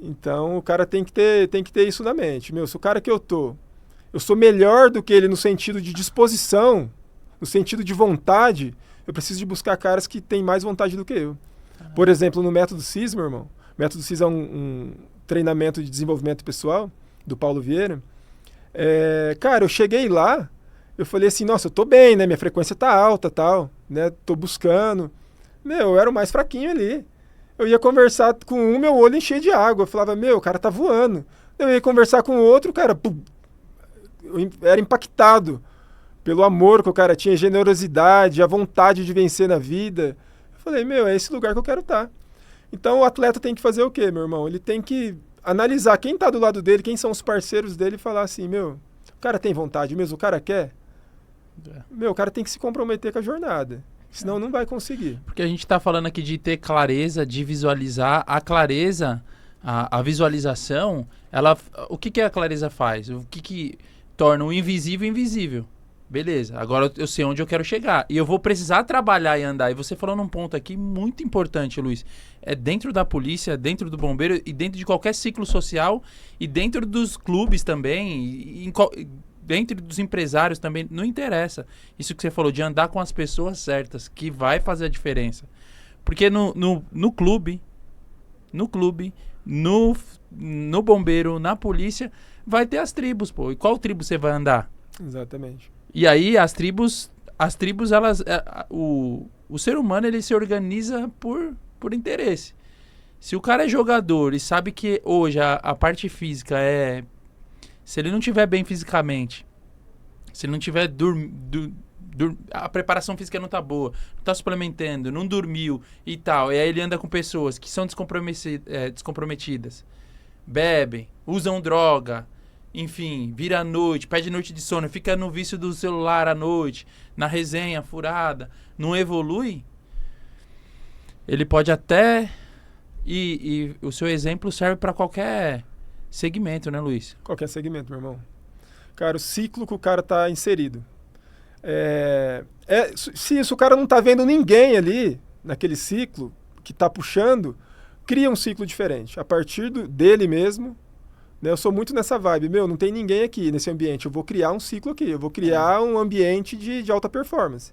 B: Então o cara tem que ter isso na mente. Meu, se o cara que eu sou melhor do que ele no sentido de disposição, no sentido de vontade, eu preciso de buscar caras que têm mais vontade do que eu. Por exemplo, no Método CIS, meu irmão. O Método CIS é um treinamento de desenvolvimento pessoal do Paulo Vieira. Cara, eu cheguei lá, eu falei assim, nossa, eu tô bem, né? Minha frequência tá alta, tal, né? Tô buscando. Meu, eu era o mais fraquinho ali. Eu ia conversar com um, meu olho enchia de água. Eu falava, meu, o cara tá voando. Eu ia conversar com o outro, cara, pum, eu era impactado pelo amor que o cara tinha, generosidade, a vontade de vencer na vida. Eu falei, meu, é esse lugar que eu quero estar. Então o atleta tem que fazer o quê, meu irmão? Ele tem que analisar quem tá do lado dele, quem são os parceiros dele e falar assim, meu, o cara tem vontade mesmo, o cara quer? Meu, o cara tem que se comprometer com a jornada. Senão não vai conseguir.
A: Porque a gente está falando aqui de ter clareza, de visualizar. A clareza, a visualização, o que a clareza faz? O que torna o invisível invisível? Beleza, agora eu sei onde eu quero chegar. E eu vou precisar trabalhar e andar. E você falou num ponto aqui muito importante, Luiz. É dentro da polícia, dentro do bombeiro e dentro de qualquer ciclo social e dentro dos clubes também, dentro dos empresários também, não interessa. Isso que você falou, de andar com as pessoas certas, que vai fazer a diferença. Porque no clube, no bombeiro, na polícia, vai ter as tribos, pô. E qual tribo você vai andar?
B: Exatamente.
A: E aí as tribos elas... O ser humano, ele se organiza por interesse. Se o cara é jogador e sabe que hoje a parte física se ele não tiver bem fisicamente, se ele não tiver a preparação física não tá boa, não tá suplementando, não dormiu e tal, e aí ele anda com pessoas que são descomprometidas, bebem, usam droga, enfim, vira à noite, pede noite de sono, fica no vício do celular à noite, na resenha furada, não evolui, ele pode até... E o seu exemplo serve para qualquer segmento, né, Luiz?
B: Qualquer segmento, meu irmão. Cara, o ciclo que o cara tá inserido. Se o cara não tá vendo ninguém ali, naquele ciclo, que tá puxando, cria um ciclo diferente. A partir dele mesmo, né, eu sou muito nessa vibe. Meu, não tem ninguém aqui nesse ambiente. Eu vou criar um ciclo aqui. Eu vou criar um ambiente de alta performance.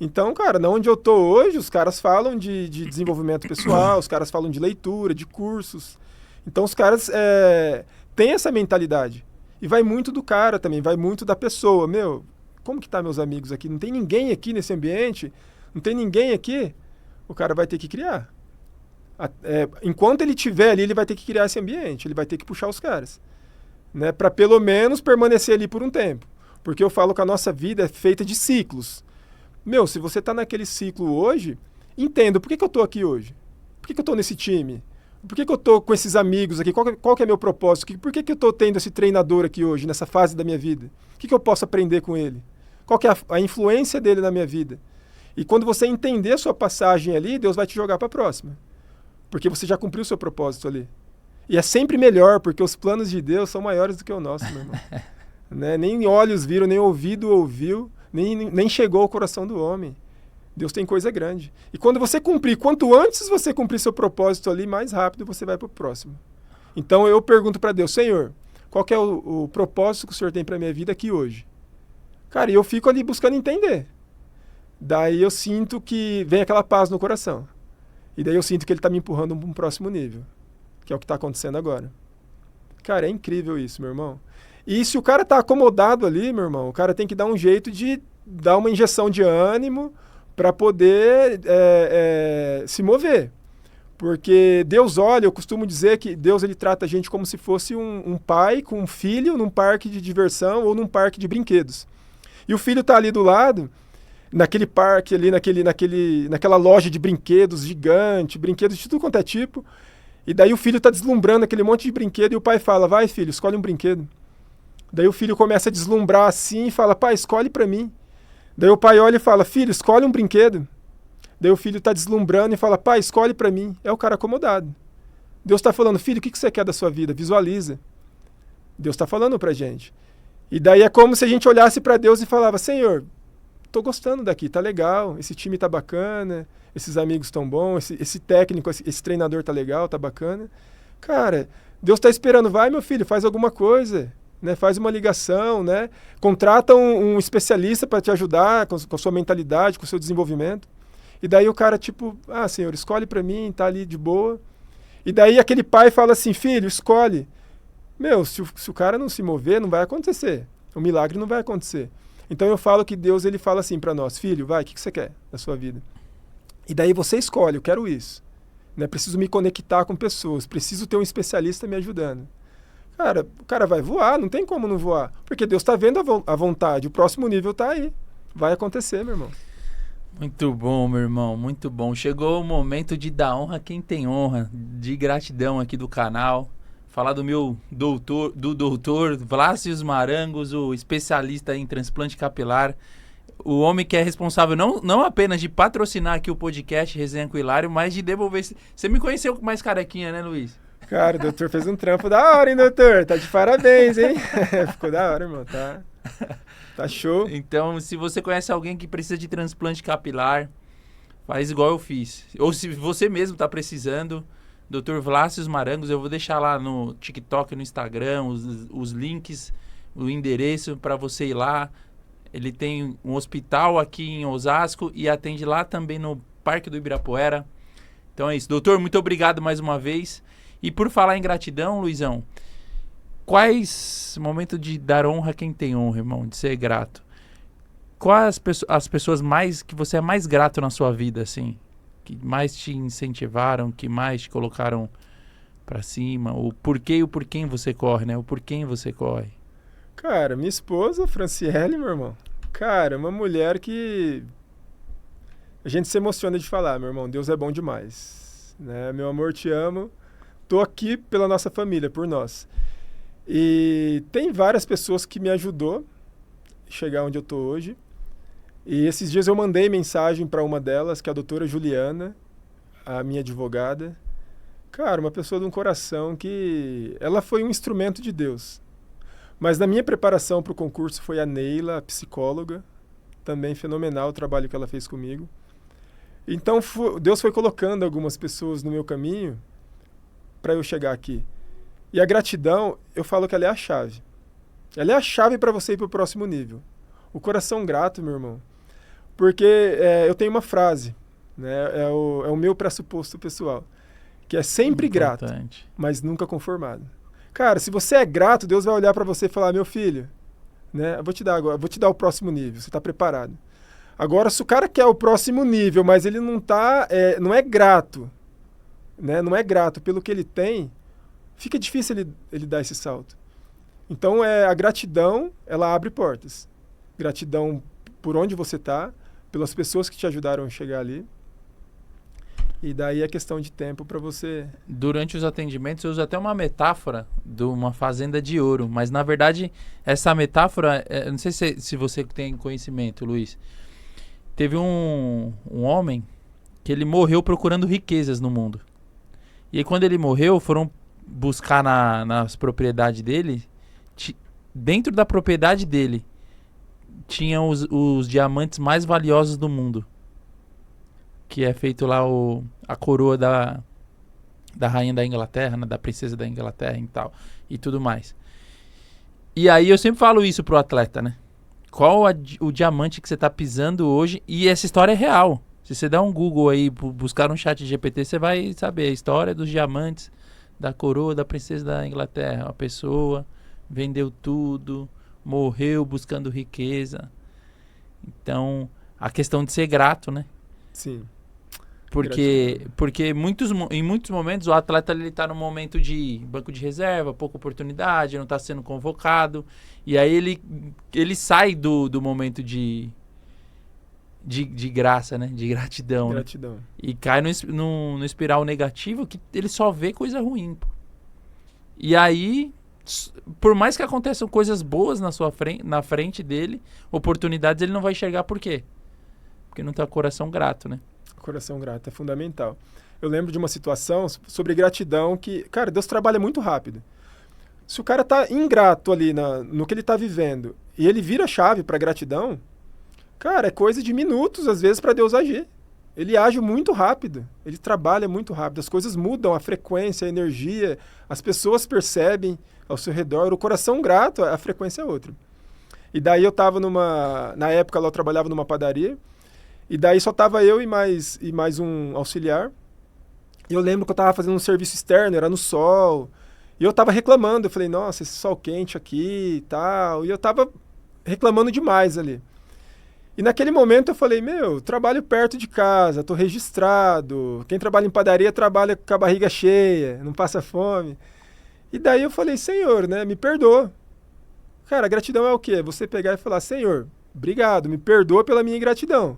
B: Então, cara, onde eu tô hoje, os caras falam de desenvolvimento pessoal, os caras falam de leitura, de cursos. Então, os caras têm essa mentalidade. E vai muito do cara também, vai muito da pessoa. Meu, como que tá meus amigos aqui? Não tem ninguém aqui nesse ambiente? Não tem ninguém aqui? O cara vai ter que criar. Enquanto ele estiver ali, ele vai ter que criar esse ambiente. Ele vai ter que puxar os caras. Né? Para pelo menos permanecer ali por um tempo. Porque eu falo que a nossa vida é feita de ciclos. Meu, se você tá naquele ciclo hoje, entenda, por que eu tô aqui hoje? Por que eu tô nesse time? Por que eu tô com esses amigos aqui? Qual que é meu propósito? Por que eu tô tendo esse treinador aqui hoje, nessa fase da minha vida? O que eu posso aprender com ele? Qual que é a influência dele na minha vida? E quando você entender a sua passagem ali, Deus vai te jogar para a próxima. Porque você já cumpriu o seu propósito ali. E é sempre melhor, porque os planos de Deus são maiores do que o nosso, meu irmão. Né? Nem olhos viram, nem ouvido ouviu, nem chegou ao coração do homem. Deus tem coisa grande. E quando você cumprir, quanto antes você cumprir seu propósito ali, mais rápido você vai para o próximo. Então eu pergunto para Deus, Senhor, qual que é o propósito que o Senhor tem para minha vida aqui hoje? Cara, e eu fico ali buscando entender. Daí eu sinto que vem aquela paz no coração. E daí eu sinto que ele está me empurrando para um próximo nível, que é o que está acontecendo agora. Cara, é incrível isso, meu irmão. E se o cara está acomodado ali, meu irmão, o cara tem que dar um jeito de dar uma injeção de ânimo para poder se mover. Porque Deus olha, eu costumo dizer que Deus ele trata a gente como se fosse um pai com um filho num parque de diversão ou num parque de brinquedos. E o filho está ali do lado, naquele parque ali, naquela loja de brinquedos gigante, brinquedos de tudo quanto é tipo. E daí o filho tá deslumbrando aquele monte de brinquedo e o pai fala, vai filho, escolhe um brinquedo. Daí o filho começa a deslumbrar assim e fala, pai, escolhe pra mim. Daí o pai olha e fala, filho, escolhe um brinquedo. Daí o filho tá deslumbrando e fala, pai, escolhe pra mim. É o cara acomodado. Deus tá falando, filho, o que você quer da sua vida? Visualiza. Deus tá falando pra gente. E daí é como se a gente olhasse pra Deus e falava, Senhor, tô gostando daqui, tá legal, esse time tá bacana, esses amigos tão bons, esse técnico, esse treinador tá legal, tá bacana. Cara, Deus tá esperando, vai meu filho, faz alguma coisa. Né, faz uma ligação, né, contrata um especialista para te ajudar com a sua mentalidade, com o seu desenvolvimento. E daí o cara, tipo, Senhor, escolhe para mim, tá ali de boa. E daí aquele pai fala assim, filho, escolhe. Meu, se o cara não se mover, não vai acontecer. O milagre não vai acontecer. Então eu falo que Deus, ele fala assim para nós, filho, vai, o que você quer da sua vida? E daí você escolhe, eu quero isso. Né, preciso me conectar com pessoas, preciso ter um especialista me ajudando. Cara, o cara vai voar, não tem como não voar. Porque Deus está vendo a vontade, o próximo nível está aí. Vai acontecer, meu irmão.
A: Muito bom, meu irmão, muito bom. Chegou o momento de dar honra a quem tem honra, de gratidão aqui do canal. Falar do meu doutor Vlácios Marangos, o especialista em transplante capilar. O homem que é responsável não apenas de patrocinar aqui o podcast Resenha com Hilário, mas de devolver... Você me conheceu com mais carequinha, né, Luiz?
B: Cara, o doutor fez um trampo da hora, hein, doutor? Tá de parabéns, hein? Ficou da hora, irmão. Tá show.
A: Então, se você conhece alguém que precisa de transplante capilar, faz igual eu fiz. Ou se você mesmo tá precisando, Dr. Vlácios Marangos, eu vou deixar lá no TikTok, no Instagram, os links, o endereço para você ir lá. Ele tem um hospital aqui em Osasco e atende lá também no Parque do Ibirapuera. Então é isso. Doutor, muito obrigado mais uma vez. E por falar em gratidão, Luizão, momento de dar honra a quem tem honra, irmão, de ser grato. Quais as pessoas que você é mais grato na sua vida, assim, que mais te incentivaram, que mais te colocaram pra cima, o porquê e o por quem você corre, né? O por quem você corre.
B: Cara, minha esposa, Franciele, meu irmão. Cara, uma mulher que a gente se emociona de falar, meu irmão, Deus é bom demais, né? Meu amor, te amo. Tô aqui pela nossa família, por nós. E tem várias pessoas que me ajudou a chegar onde eu tô hoje. E esses dias eu mandei mensagem para uma delas, que é a doutora Juliana, a minha advogada. Cara, uma pessoa de um coração que... Ela foi um instrumento de Deus. Mas na minha preparação para o concurso foi a Neila, a psicóloga. Também fenomenal o trabalho que ela fez comigo. Então Deus foi colocando algumas pessoas no meu caminho para eu chegar aqui. E a gratidão, eu falo que ela é a chave. Ela é a chave para você ir para o próximo nível. O coração grato, meu irmão. Porque eu tenho uma frase, né? É o meu pressuposto pessoal, que é sempre grato, mas nunca conformado. Cara, se você é grato, Deus vai olhar para você e falar, meu filho, né? Eu vou te dar o próximo nível, você está preparado. Agora, se o cara quer o próximo nível, mas ele não é grato, né? Não é grato pelo que ele tem, fica difícil ele dar esse salto. Então, a gratidão, ela abre portas. Gratidão por onde você está, pelas pessoas que te ajudaram a chegar ali. E daí é questão de tempo para você...
A: Durante os atendimentos, eu uso até uma metáfora de uma fazenda de ouro. Mas, na verdade, essa metáfora... não sei se você tem conhecimento, Luiz. Teve um homem que ele morreu procurando riquezas no mundo. E aí, quando ele morreu, foram buscar nas propriedades dele. Dentro da propriedade dele, tinham os diamantes mais valiosos do mundo. Que é feito lá a coroa da rainha da Inglaterra, né, da princesa da Inglaterra e tal, e tudo mais. E aí eu sempre falo isso pro atleta, né? Qual o diamante que você tá pisando hoje? E essa história é real. Se você dá um Google aí, buscar um chat GPT, você vai saber a história dos diamantes da coroa da princesa da Inglaterra. Uma pessoa vendeu tudo, morreu buscando riqueza. Então, a questão de ser grato, né?
B: Sim.
A: Porque em muitos momentos o atleta ele tá no momento de banco de reserva, pouca oportunidade, não está sendo convocado. E aí ele sai do momento de de graça, né? De gratidão, né?
B: Gratidão.
A: E cai no espiral negativo que ele só vê coisa ruim, pô. E aí, por mais que aconteçam coisas boas na frente dele, oportunidades, ele não vai enxergar por quê? Porque não tem o coração grato, né?
B: Coração grato é fundamental. Eu lembro de uma situação sobre gratidão que, cara, Deus trabalha muito rápido. Se o cara tá ingrato ali no que ele tá vivendo e ele vira a chave para gratidão, cara, é coisa de minutos às vezes para Deus agir. Ele age muito rápido, ele trabalha muito rápido, as coisas mudam, a frequência, a energia, as pessoas percebem ao seu redor, o coração grato, a frequência é outra. E daí eu tava na época lá eu trabalhava numa padaria, e daí só tava eu e mais um auxiliar, e eu lembro que eu tava fazendo um serviço externo, era no sol, e eu tava reclamando, eu falei, nossa, esse sol quente aqui e tal, e eu tava reclamando demais ali. E naquele momento eu falei, trabalho perto de casa, tô registrado, quem trabalha em padaria trabalha com a barriga cheia, não passa fome. E daí eu falei, Senhor, né, me perdoa. Cara, a gratidão é o quê? Você pegar e falar, Senhor, obrigado, me perdoa pela minha ingratidão.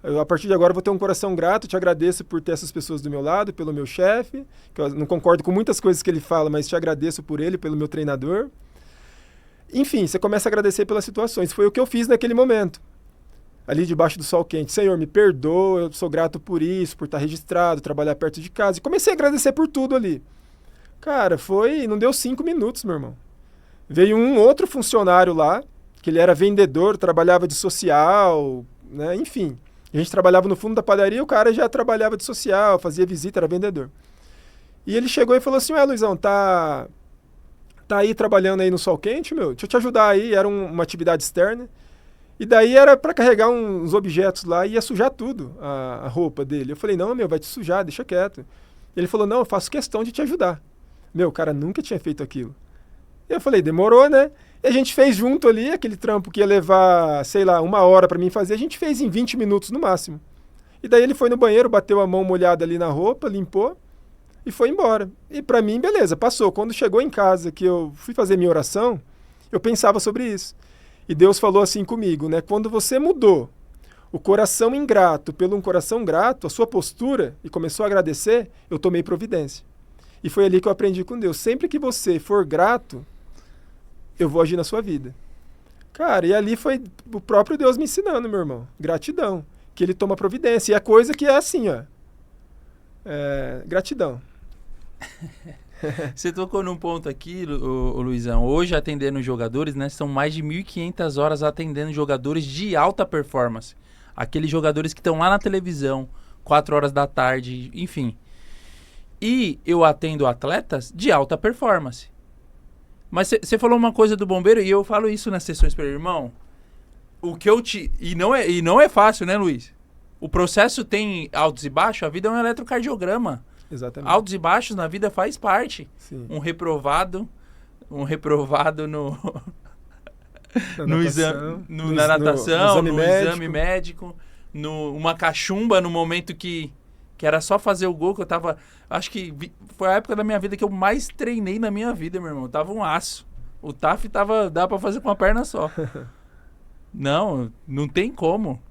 B: Eu, a partir de agora, vou ter um coração grato, te agradeço por ter essas pessoas do meu lado, pelo meu chefe, que eu não concordo com muitas coisas que ele fala, mas te agradeço por ele, pelo meu treinador. Enfim, você começa a agradecer pelas situações. Foi o que eu fiz naquele momento. Ali debaixo do sol quente, Senhor, me perdoa, eu sou grato por isso, por estar registrado, trabalhar perto de casa. E comecei a agradecer por tudo ali. Cara, não deu 5 minutos, meu irmão. Veio um outro funcionário lá, que ele era vendedor, trabalhava de social, né, enfim. A gente trabalhava no fundo da padaria, o cara já trabalhava de social, fazia visita, era vendedor. E ele chegou e falou assim, Luizão, tá aí trabalhando aí no sol quente, deixa eu te ajudar aí, era uma atividade externa. E daí era para carregar uns objetos lá e ia sujar tudo, a roupa dele. Eu falei, não, vai te sujar, deixa quieto. Ele falou, não, eu faço questão de te ajudar. O cara nunca tinha feito aquilo. E eu falei, demorou, né? E a gente fez junto ali, aquele trampo que ia levar, sei lá, 1 hora para mim fazer, a gente fez em 20 minutos no máximo. E daí ele foi no banheiro, bateu a mão molhada ali na roupa, limpou e foi embora. E para mim, beleza, passou. Quando chegou em casa, que eu fui fazer minha oração, eu pensava sobre isso. E Deus falou assim comigo, né? Quando você mudou o coração ingrato pelo um coração grato, a sua postura, e começou a agradecer, eu tomei providência. E foi ali que eu aprendi com Deus. Sempre que você for grato, eu vou agir na sua vida. Cara, e ali foi o próprio Deus me ensinando, meu irmão. Gratidão. Que ele toma providência. E a coisa que é assim, ó. Gratidão.
A: Você tocou num ponto aqui, Luizão. Hoje, atendendo jogadores, né? São mais de 1.500 horas atendendo jogadores de alta performance. Aqueles jogadores que estão lá na televisão, 4 horas da tarde, enfim. E eu atendo atletas de alta performance. Mas você falou uma coisa do bombeiro, e eu falo isso nas sessões para ele, irmão. O que eu te... E não é fácil, né, Luiz? O processo tem altos e baixos, a vida é um eletrocardiograma.
B: Exatamente.
A: Altos e baixos na vida faz parte.
B: Sim.
A: Um reprovado no na natação, no exame médico, uma cachumba no momento que era só fazer o gol, que eu tava... Acho que foi a época da minha vida que eu mais treinei na minha vida, meu irmão. Eu tava um aço. O TAF dá pra fazer com uma perna só. Não tem como.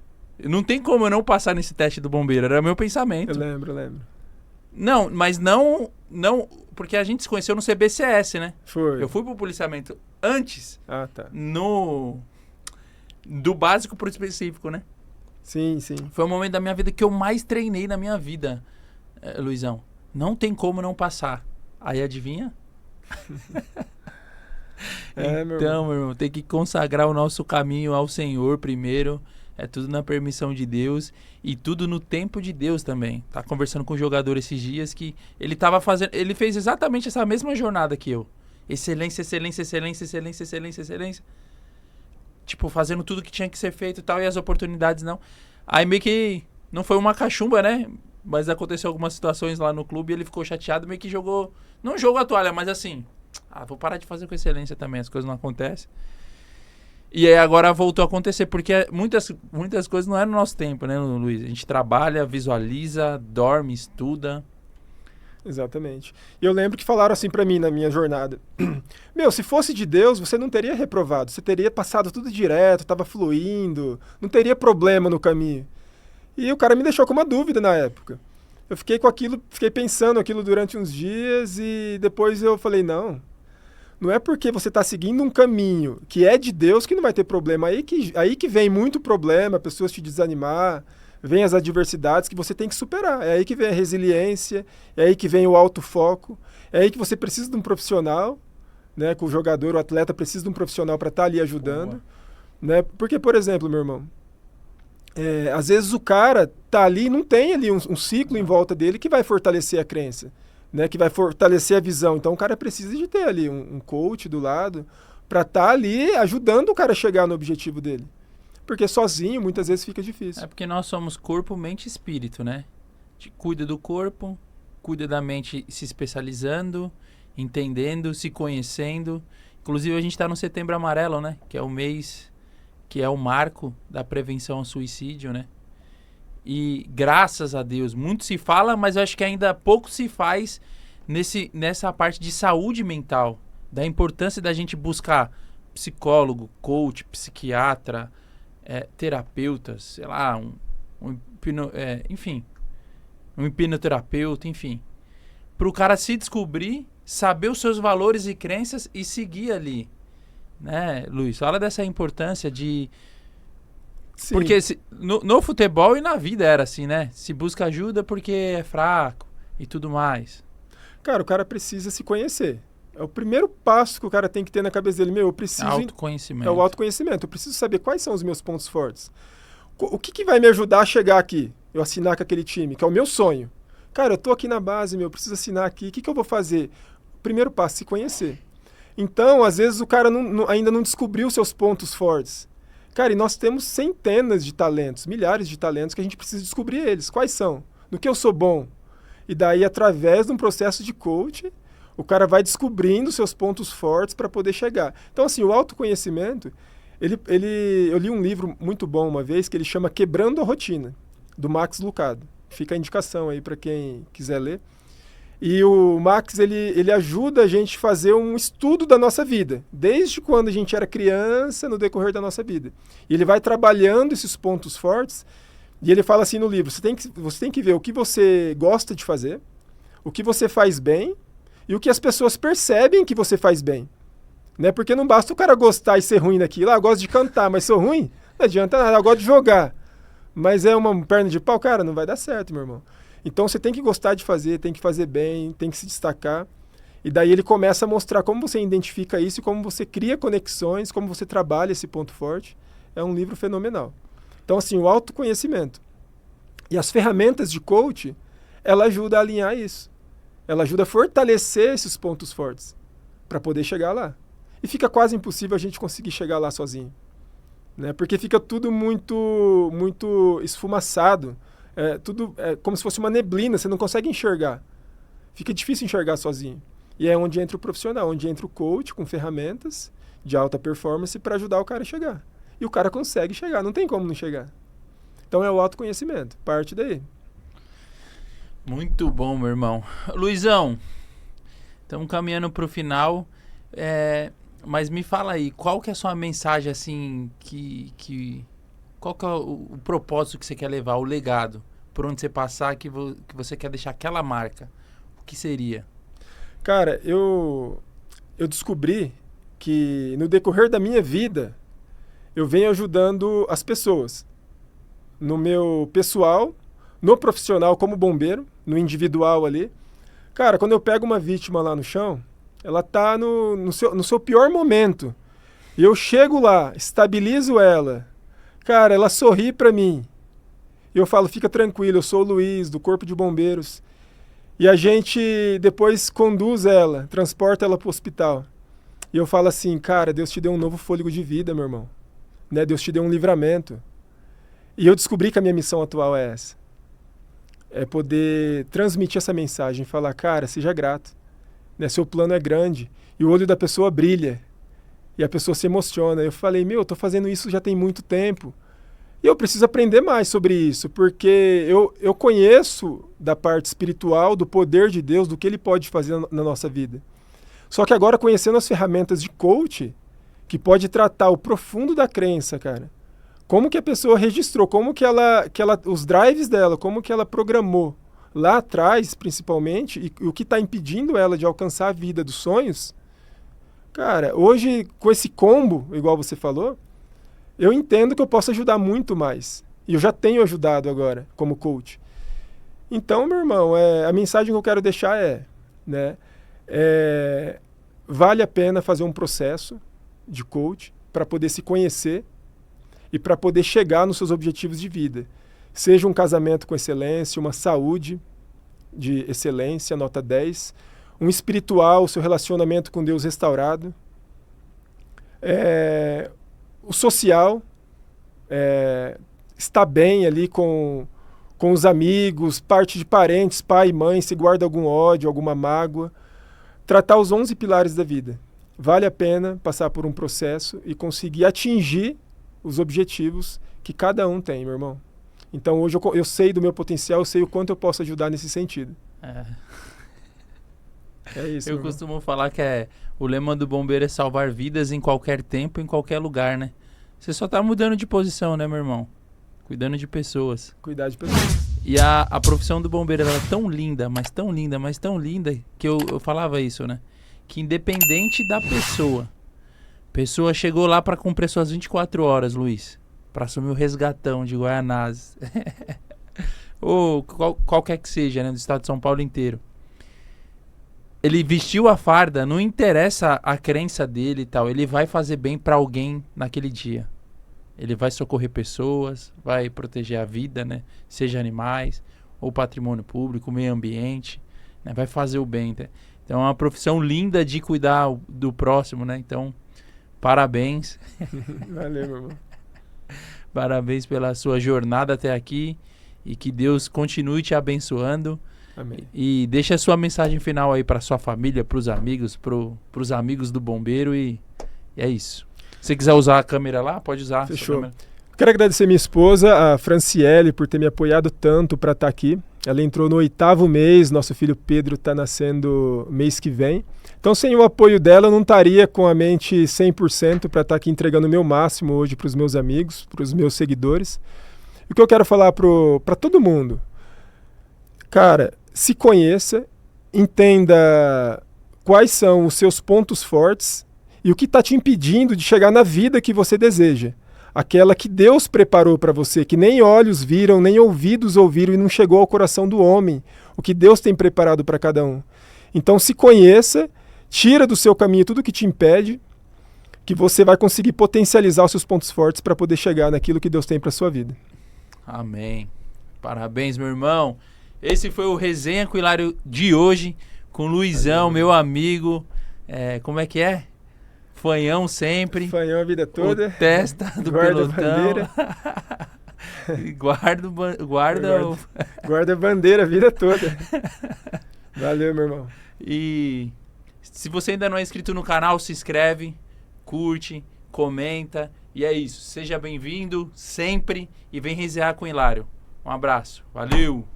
A: Não tem como eu não passar nesse teste do bombeiro. Era meu pensamento.
B: Eu lembro.
A: Não, mas não... Porque a gente se conheceu no CBCS, né?
B: Foi.
A: Eu fui pro policiamento antes.
B: Ah, tá.
A: Do básico pro específico, né?
B: Sim.
A: Foi o momento da minha vida que eu mais treinei na minha vida, Luizão. Não tem como não passar. Aí adivinha? Então, meu irmão, tem que consagrar o nosso caminho ao Senhor primeiro. É tudo na permissão de Deus e tudo no tempo de Deus também. Tá conversando com o jogador esses dias que ele fez exatamente essa mesma jornada que eu. Excelência. Tipo, fazendo tudo que tinha que ser feito e tal, e as oportunidades não. Aí meio que não foi uma cachumba, né? Mas aconteceu algumas situações lá no clube e ele ficou chateado, meio que jogou... Não jogou a toalha, mas assim... vou parar de fazer com excelência também, as coisas não acontecem. E aí agora voltou a acontecer, porque muitas coisas não é no nosso tempo, né, Luiz? A gente trabalha, visualiza, dorme, estuda.
B: Exatamente. E eu lembro que falaram assim pra mim na minha jornada. Se fosse de Deus, você não teria reprovado. Você teria passado tudo direto, tava fluindo, não teria problema no caminho. E o cara me deixou com uma dúvida na época. Eu fiquei com aquilo, fiquei pensando aquilo durante uns dias e depois eu falei, não é porque você está seguindo um caminho que é de Deus que não vai ter problema. Aí que vem muito problema, pessoas te desanimar, vem as adversidades que você tem que superar. É aí que vem a resiliência, é aí que vem o alto foco, é aí que você precisa de um profissional, né? Que o jogador, o atleta precisa de um profissional para estar ali ajudando. Né? Porque, por exemplo, meu irmão, às vezes o cara tá ali, não tem ali um ciclo em volta dele que vai fortalecer a crença, né? Que vai fortalecer a visão. Então o cara precisa de ter ali um coach do lado para estar ali ajudando o cara a chegar no objetivo dele. Porque sozinho muitas vezes fica difícil.
A: É porque nós somos corpo, mente e espírito, né? A gente cuida do corpo, cuida da mente se especializando, entendendo, se conhecendo. Inclusive a gente está no Setembro Amarelo, né? Que é o mês, que é o marco da prevenção ao suicídio, né? E graças a Deus, muito se fala, mas eu acho que ainda pouco se faz nessa parte de saúde mental, da importância da gente buscar psicólogo, coach, psiquiatra, terapeutas, sei lá, enfim, um hipnoterapeuta, enfim, para o cara se descobrir, saber os seus valores e crenças e seguir ali, né, Luiz? Fala dessa importância de... Sim. Porque no futebol e na vida era assim, né? Se busca ajuda porque é fraco e tudo mais.
B: Cara, o cara precisa se conhecer. É o primeiro passo que o cara tem que ter na cabeça dele. Eu preciso...
A: Autoconhecimento.
B: É o autoconhecimento. Eu preciso saber quais são os meus pontos fortes. O que vai me ajudar a chegar aqui? Eu assinar com aquele time, que é o meu sonho. Cara, eu tô aqui na base, eu preciso assinar aqui. O que eu vou fazer? O primeiro passo, se conhecer. Então, às vezes, o cara ainda não descobriu seus pontos fortes. Cara, e nós temos centenas de talentos, milhares de talentos que a gente precisa descobrir eles. Quais são? No que eu sou bom? E daí, através de um processo de coach, o cara vai descobrindo seus pontos fortes para poder chegar. Então, assim, o autoconhecimento, eu li um livro muito bom uma vez que ele chama Quebrando a Rotina, do Max Lucado. Fica a indicação aí para quem quiser ler. E o Max, ele ajuda a gente a fazer um estudo da nossa vida, desde quando a gente era criança, no decorrer da nossa vida. E ele vai trabalhando esses pontos fortes, e ele fala assim no livro, você tem que ver o que você gosta de fazer, o que você faz bem, e o que as pessoas percebem que você faz bem. Né? Porque não basta o cara gostar e ser ruim naquilo. Eu gosto de cantar, mas sou ruim? Não adianta nada, eu gosto de jogar. Mas é uma perna de pau, cara, não vai dar certo, meu irmão. Então você tem que gostar de fazer, tem que fazer bem, tem que se destacar. E daí ele começa a mostrar como você identifica isso e como você cria conexões, como você trabalha esse ponto forte. É um livro fenomenal. Então, assim, o autoconhecimento. E as ferramentas de coach, ela ajuda a alinhar isso. Ela ajuda a fortalecer esses pontos fortes para poder chegar lá. E fica quase impossível a gente conseguir chegar lá sozinho. Né? Porque fica tudo muito, muito esfumaçado. Tudo como se fosse uma neblina, você não consegue enxergar. Fica difícil enxergar sozinho. E é onde entra o profissional, onde entra o coach com ferramentas de alta performance para ajudar o cara a chegar. E o cara consegue chegar, não tem como não chegar. Então é o autoconhecimento, parte daí.
A: Muito bom, meu irmão. Luizão, estamos caminhando para o final, mas me fala aí, qual que é a sua mensagem, assim, qual que é o propósito que você quer levar, o legado, por onde você passar, que você quer deixar aquela marca? O que seria?
B: Cara, eu descobri que no decorrer da minha vida, eu venho ajudando as pessoas. No meu pessoal, no profissional como bombeiro, no individual ali. Cara, quando eu pego uma vítima lá no chão, ela tá no seu pior momento. E eu chego lá, estabilizo ela. Cara, ela sorri pra mim. E eu falo, fica tranquilo, eu sou o Luiz, do Corpo de Bombeiros. E a gente depois conduz ela, transporta ela pro hospital. E eu falo assim, cara, Deus te deu um novo fôlego de vida, meu irmão. Né? Deus te deu um livramento. E eu descobri que a minha missão atual é essa. É poder transmitir essa mensagem, falar, cara, seja grato. Né? Seu plano é grande. E o olho da pessoa brilha. E a pessoa se emociona. Eu falei, eu tô fazendo isso já tem muito tempo. E eu preciso aprender mais sobre isso, porque eu conheço da parte espiritual, do poder de Deus, do que Ele pode fazer na nossa vida. Só que agora, conhecendo as ferramentas de coach, que pode tratar o profundo da crença, cara, como que a pessoa registrou, como que ela, os drives dela, como que ela programou lá atrás, principalmente, e o que está impedindo ela de alcançar a vida dos sonhos. Cara, hoje, com esse combo, igual você falou, eu entendo que eu posso ajudar muito mais. E eu já tenho ajudado agora, como coach. Então, meu irmão, a mensagem que eu quero deixar né, vale a pena fazer um processo de coach para poder se conhecer e para poder chegar nos seus objetivos de vida. Seja um casamento com excelência, uma saúde de excelência, nota 10, um espiritual, o seu relacionamento com Deus restaurado, o social, estar bem ali com os amigos, parte de parentes, pai e mãe, se guarda algum ódio, alguma mágoa. Tratar os 11 pilares da vida. Vale a pena passar por um processo e conseguir atingir os objetivos que cada um tem, meu irmão. Então hoje eu sei do meu potencial, eu sei o quanto eu posso ajudar nesse sentido. É isso.
A: Eu costumo falar que o lema do bombeiro é salvar vidas em qualquer tempo, em qualquer lugar, né? Você só tá mudando de posição, né, meu irmão? Cuidando de pessoas.
B: Cuidar de pessoas.
A: E a profissão do bombeiro, ela é tão linda, mas tão linda, mas tão linda, que eu falava isso, né? Que independente da pessoa chegou lá para cumprir suas 24 horas, Luiz, para assumir o resgatão de Guaianazes, ou qualquer que seja, né, do estado de São Paulo inteiro. Ele vestiu a farda, não interessa a crença dele e tal, ele vai fazer bem para alguém naquele dia. Ele vai socorrer pessoas, vai proteger a vida, né? Seja animais, ou patrimônio público, meio ambiente, né? Vai fazer o bem. Né? Então é uma profissão linda de cuidar do próximo, né? Então, parabéns.
B: Valeu, meu irmão.
A: Parabéns pela sua jornada até aqui e que Deus continue te abençoando.
B: Amém.
A: E deixa a sua mensagem final aí para sua família, para os amigos, pros amigos do bombeiro e é isso. Se você quiser usar a câmera lá, pode usar.
B: Fechou. Quero agradecer minha esposa, a Franciele, por ter me apoiado tanto para estar aqui. Ela entrou no 8º mês, nosso filho Pedro está nascendo mês que vem. Então, sem o apoio dela, eu não estaria com a mente 100% para estar aqui entregando o meu máximo hoje para os meus amigos, para os meus seguidores. E o que eu quero falar para todo mundo? Cara, se conheça, entenda quais são os seus pontos fortes e o que está te impedindo de chegar na vida que você deseja. Aquela que Deus preparou para você, que nem olhos viram, nem ouvidos ouviram e não chegou ao coração do homem. O que Deus tem preparado para cada um. Então se conheça, tira do seu caminho tudo que te impede, que você vai conseguir potencializar os seus pontos fortes para poder chegar naquilo que Deus tem para sua vida.
A: Amém. Parabéns, meu irmão. Esse foi o Resenha com o Hilário de hoje, com o Luizão, meu amigo. Como é que é? Fanhão sempre.
B: Fanhão a vida toda.
A: O testa do
B: guarda
A: pelotão. Guarda
B: a bandeira a vida toda. Valeu, meu irmão.
A: E se você ainda não é inscrito no canal, se inscreve, curte, comenta. E é isso. Seja bem-vindo sempre e vem resenhar com o Hilário. Um abraço. Valeu!